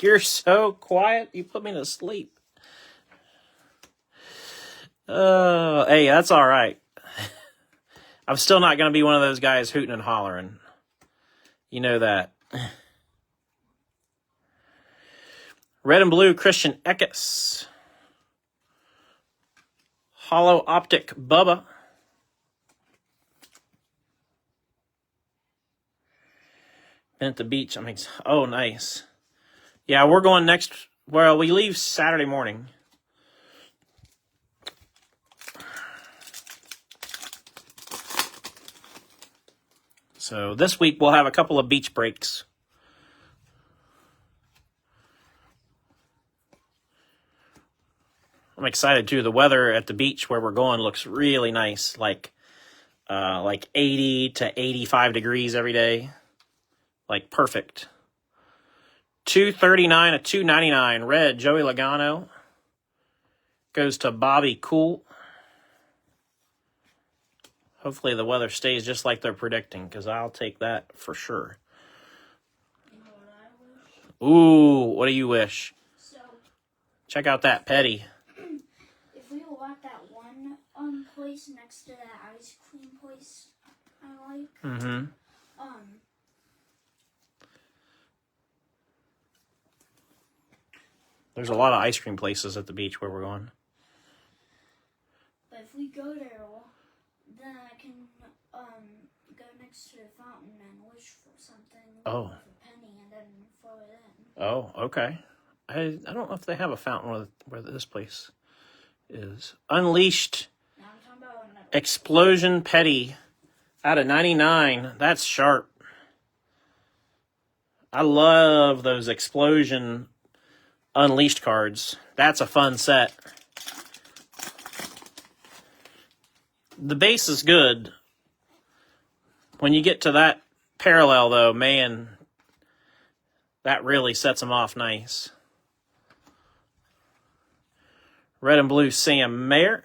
you're so quiet, you put me to sleep. Hey, that's all right. I'm still not going to be one of those guys hooting and hollering. You know that. Red and blue, Christian Eckes. Hollow Optic, Bubba. Been at the beach. Oh, nice. Yeah, we're going next. Well, we leave Saturday morning. So this week we'll have a couple of beach breaks. I'm excited too. The weather at the beach where we're going looks really nice, like 80 to 85 degrees every day. Like perfect. $239 to $299. Red, Joey Logano. Goes to Bobby Cool. Hopefully the weather stays just like they're predicting, because I'll take that for sure. You know what I wish? Ooh, what do you wish? So, Check out that Petty. if we were at that one place next to that ice cream place I like, There's a lot of ice cream places at the beach where we're going. but if we go there, then I can go next to the fountain and wish for something Oh. for Penny and then throw it in. Oh, okay. I don't know if they have a fountain where this place is. Unleashed Now I'm talking about another. Explosion Petty out of 99. That's sharp. I love those Explosion Unleashed cards. That's a fun set. The base is good. When you get to that parallel, though, man, that really sets them off nice. Red and blue Sam Mayer.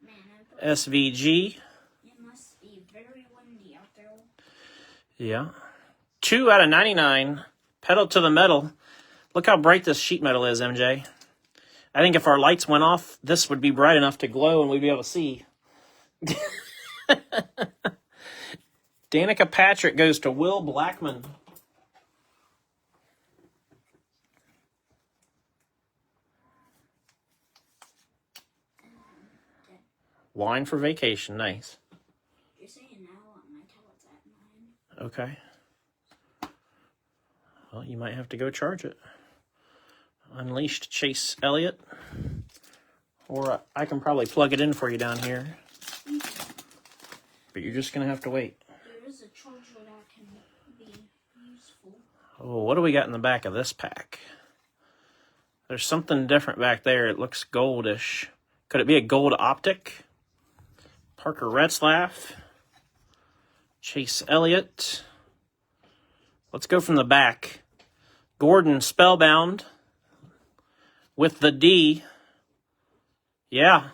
Man, SVG. it must be very windy out there. Yeah. 2 out of 99. Pedal to the metal. Look how bright this sheet metal is, MJ. I think if our lights went off, this would be bright enough to glow and we'd be able to see. Danica Patrick goes to Will Blackman. Wine for vacation. Nice. You're saying now on my tell it's at 9. Okay. Well, you might have to go charge it. Unleashed Chase Elliott. Or I can probably plug it in for you down here. But you're just going to have to wait. There is a charger that can be useful. Oh, what do we got in the back of this pack? There's something different back there. It looks goldish. Could it be a gold optic? Parker Retzlaff. Chase Elliott. Let's go from the back. Gordon Spellbound. With the D. Yeah.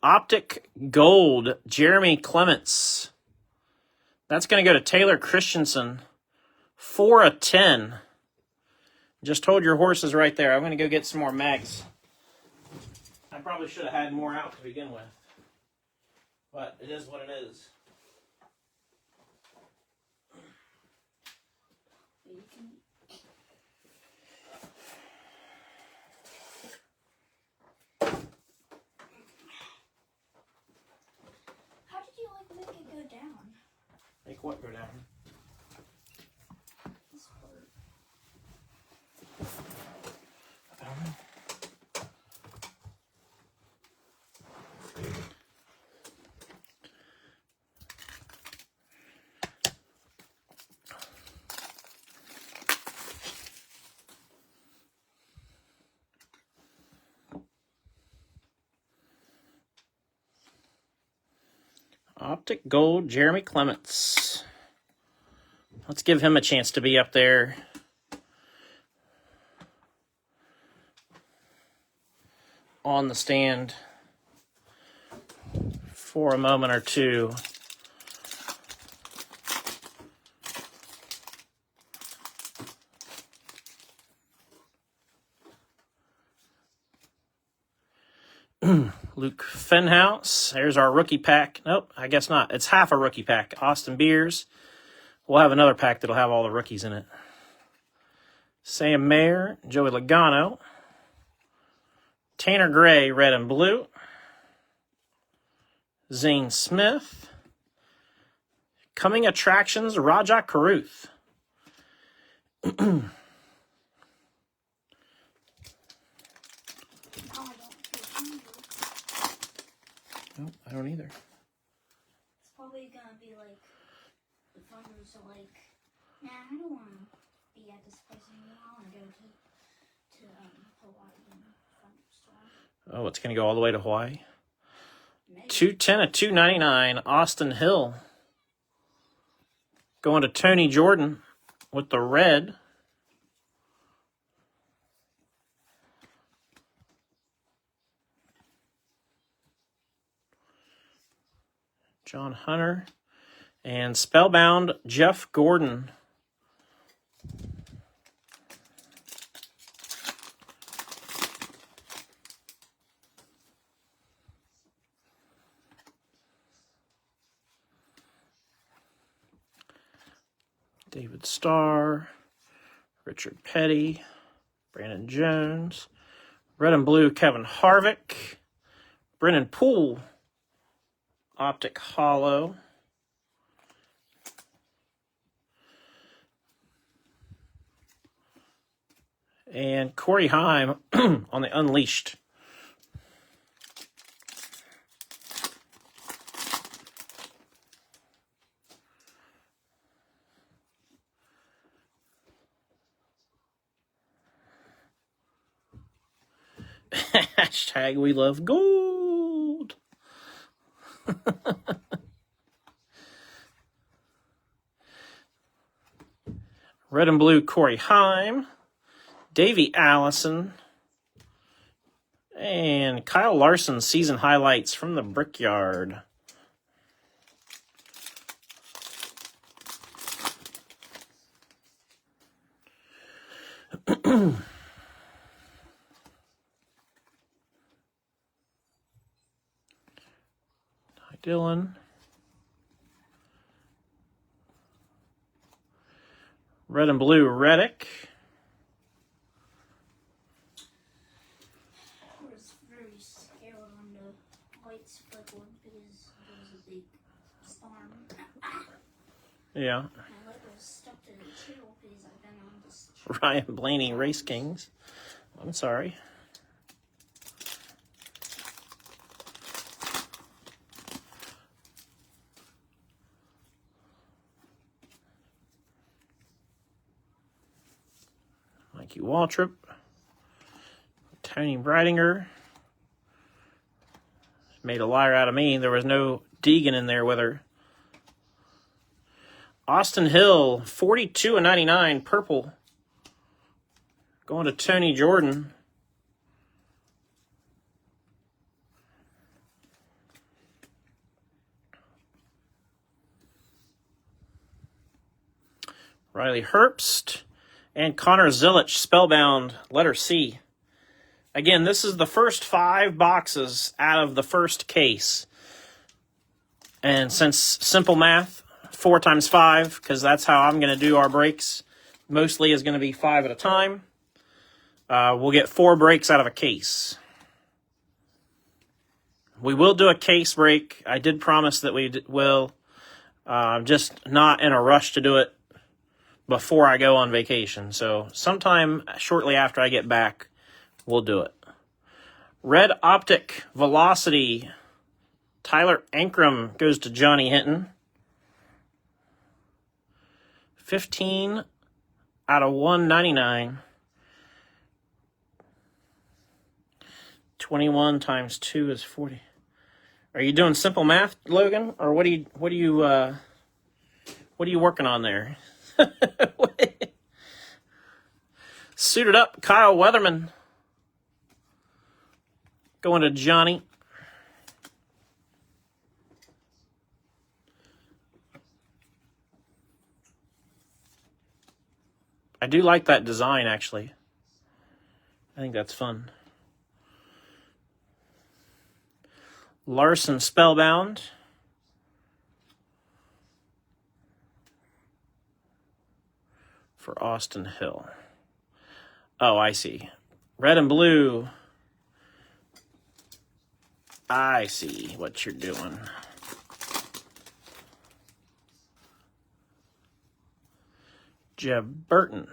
Optic Gold. Jeremy Clements. That's going to go to Taylor Christensen. 4 of 10. Just hold your horses right there. I'm going to go get some more mags. I probably should have had more out to begin with. But it is what it is. go down. This part. I don't know. Optic Gold, Jeremy Clements. Let's give him a chance to be up there. On the stand for a moment or two. Luke Fenhouse. There's our rookie pack. Nope, I guess not. It's half a rookie pack. Austin Beers. We'll have another pack that'll have all the rookies in it. Sam Mayer, Joey Logano. Tanner Gray, red and blue. Zane Smith. Coming Attractions, Raja Caruth. Nope, I don't either. It's probably gonna be like the funders are like, nah, I don't want to be at this place anymore. I want to go to Hawaii and Thunderstorm. Oh, it's gonna go all the way to Hawaii. Maybe. 210 of 299. Austin Hill. Going to Tony Jordan with the red. John Hunter. And Spellbound, Jeff Gordon. David Starr. Richard Petty. Brandon Jones. Red and blue, Kevin Harvick. Brennan Poole. Optic Hollow. And Corey Heim on the Unleashed. Hashtag we love gold. Red and blue, Corey Heim. Davey Allison. And Kyle Larson season highlights from the Brickyard. Dylan. Red and blue, Reddick. I was very scared when the lights flickered because there was a big storm. Yeah. My leg was stuck to the chair because I've been on this chair. Ryan Blaney, Race Kings. I'm sorry. Mikey Waltrip. Tony Breidinger. Made a liar out of me. There was no Deegan in there with her. Austin Hill, 42 of 99, purple. Going to Tony Jordan. Riley Herbst. And Connor Zillich, Spellbound, letter C. Again, this is the first 5 boxes out of the first case. And since simple math, 4 times 5, because that's how I'm going to do our breaks, mostly is going to be 5 at a time. We'll get 4 breaks out of a case. We will do a case break. I did promise that we will. I'm just not in a rush to do it before I go on vacation. So sometime shortly after I get back, we'll do it. Red Optic Velocity. Tyler Ankrum goes to Johnny Hinton. 15 out of 199. 21 times 2 is 40. Are you doing simple math, Logan, or what are you working on there? Suited up, Kyle Weatherman going to Johnny. I do like that design, actually. I think that's fun. Larson Spellbound. For Austin Hill. Oh, I see. Red and blue. I see what you're doing. Jeb Burton.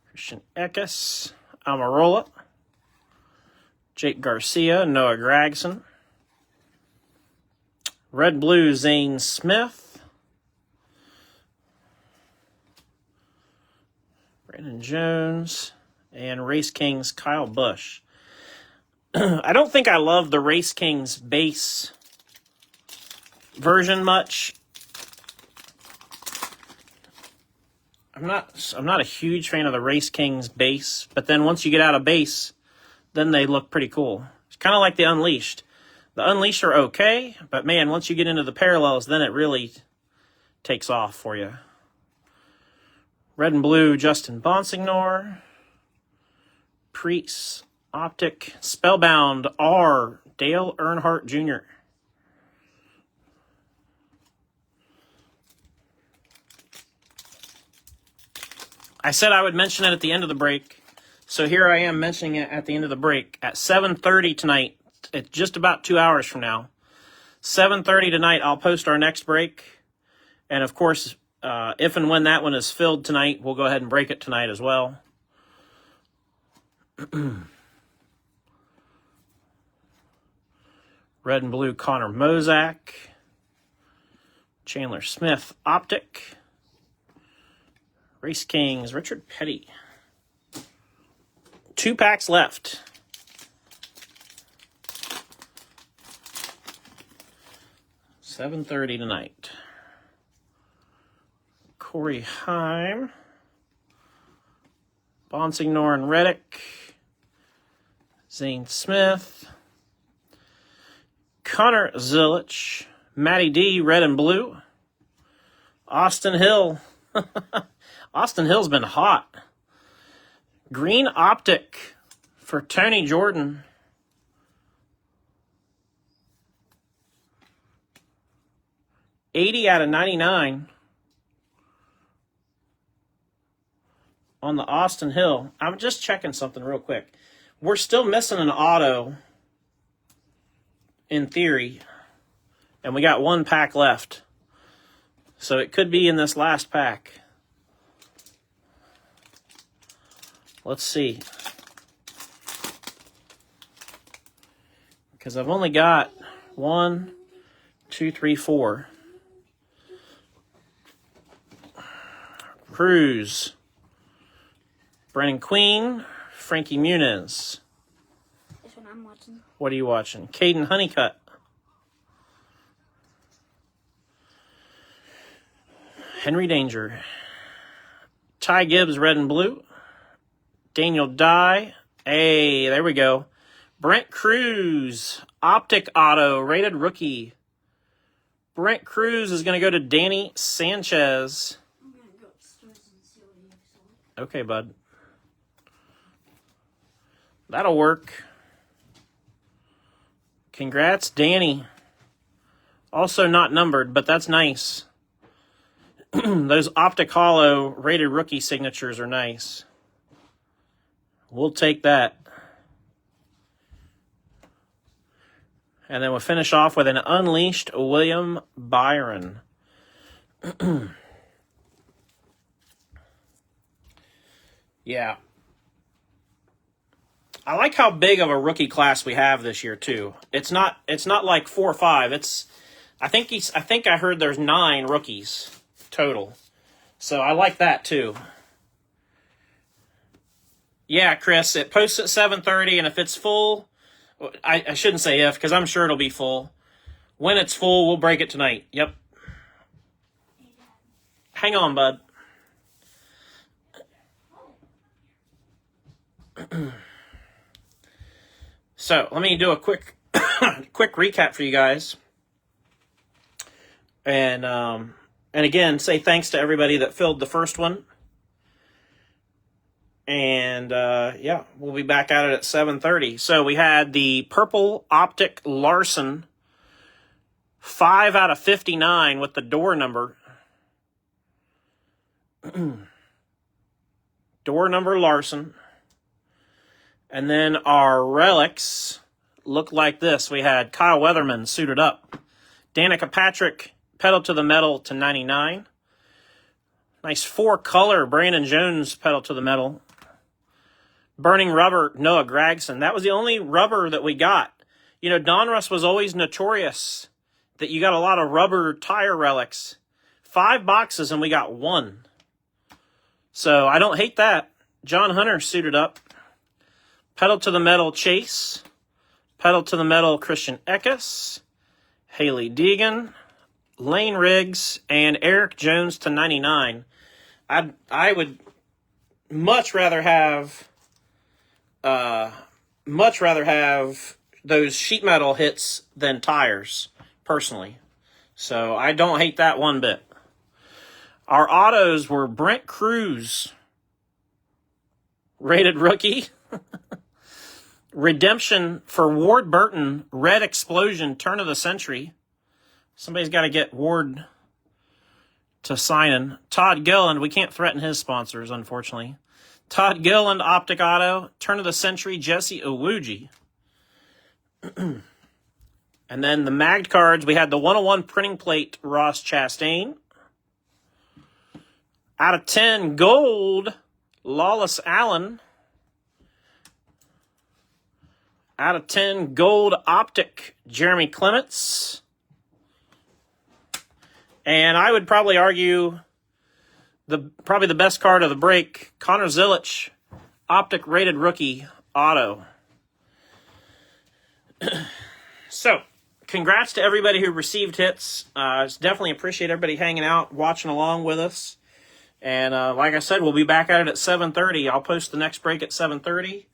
Christian Eckes. Amarola. Jake Garcia. Noah Gragson. Red blue Zane Smith. Brandon Jones. And Race Kings Kyle Busch. I don't think I love the Race Kings base version much. I'm not a huge fan of the Race Kings base, but then once you get out of base, then they look pretty cool. It's kind of like the Unleashed. The Unleashed are okay, but man, once you get into the parallels, then it really takes off for you. Red and blue Justin Bonsignor. Priest. Optic Spellbound R. Dale Earnhardt Jr. I said I would mention it at the end of the break, so here I am mentioning it at the end of the break. At 7:30 tonight, it's just about 2 hours from now. 7:30 tonight, I'll post our next break. And of course, if and when that one is filled tonight, we'll go ahead and break it tonight as well. Red and blue Connor Mozak. Chandler Smith Optic. Race Kings Richard Petty. 2 packs left. $7:30 tonight. Corey Heim. Bonsignor and Reddick. Zane Smith. Connor Zilich. Matty D, red and blue. Austin Hill. Austin Hill's been hot. Green Optic for Tony Jordan. $80 out of 99 on the Austin Hill. I'm just checking something real quick. We're still missing an auto in theory, and we got 1 pack left. So it could be in this last pack. Let's see. Because I've only got 1, 2, 3, 4. Cruz. Brennan Queen. Frankie Muniz. That's what I'm watching. What are you watching? Caden Honeycutt. Henry Danger. Ty Gibbs, red and blue. Daniel Dye. Hey, there we go. Brent Cruz. Optic auto, rated rookie. Brent Cruz is going to go to Danny Sanchez. I'm going to go upstairs and see what he has. Okay, bud. That'll work. Congrats, Danny. Also not numbered, but that's nice. Those Optic Hollow rated rookie signatures are nice. We'll take that. And then we'll finish off with an Unleashed William Byron. Yeah. I like how big of a rookie class we have this year too. It's not like 4 or 5. I think I heard there's 9 rookies total. So I like that too. Yeah, Chris, it posts at 7:30, and if it's full, I shouldn't say if, because I'm sure it'll be full. When it's full, we'll break it tonight. Yep. Hang on, bud. So let me do a quick recap for you guys, and again, say thanks to everybody that filled the first one. And yeah, we'll be back at it at 7:30. So we had the purple Optic Larson, 5 out of 59 with the door number. Door number Larson. And then our relics look like this. We had Kyle Weatherman suited up. Danica Patrick, pedal to the metal to 99. Nice 4-color Brandon Jones pedal to the metal. Burning Rubber, Noah Gragson. That was the only rubber that we got. You know, Donruss was always notorious that you got a lot of rubber tire relics. 5 boxes and we got 1. So I don't hate that. John Hunter suited up. Pedal to the metal Chase. Pedal to the metal Christian Eckes. Haley Deegan. Lane Riggs. And Eric Jones to 99. I would much rather have those sheet metal hits than tires, personally. So I don't hate that one bit. Our autos were Brent Cruz, rated rookie. Redemption for Ward Burton, Red Explosion, turn of the century. Somebody's got to get Ward to sign in. Todd Gilland, we can't threaten his sponsors, unfortunately. Todd Gilland, Optic Auto, turn of the century, Jesse Owuji. And then the magged cards, we had the 101 printing plate, Ross Chastain. Out of 10, gold, Lawless Allen. Out of 10, gold optic, Jeremy Clements. And I would probably argue probably the best card of the break, Connor Zilic, optic rated rookie auto. So, congrats to everybody who received hits. Definitely appreciate everybody hanging out, watching along with us. And like I said, we'll be back at it at 7:30. I'll post the next break at 7:30.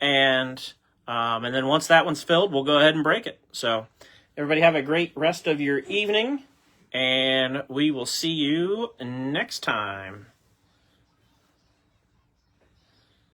And then once that one's filled, we'll go ahead and break it. So everybody have a great rest of your evening, and we will see you next time.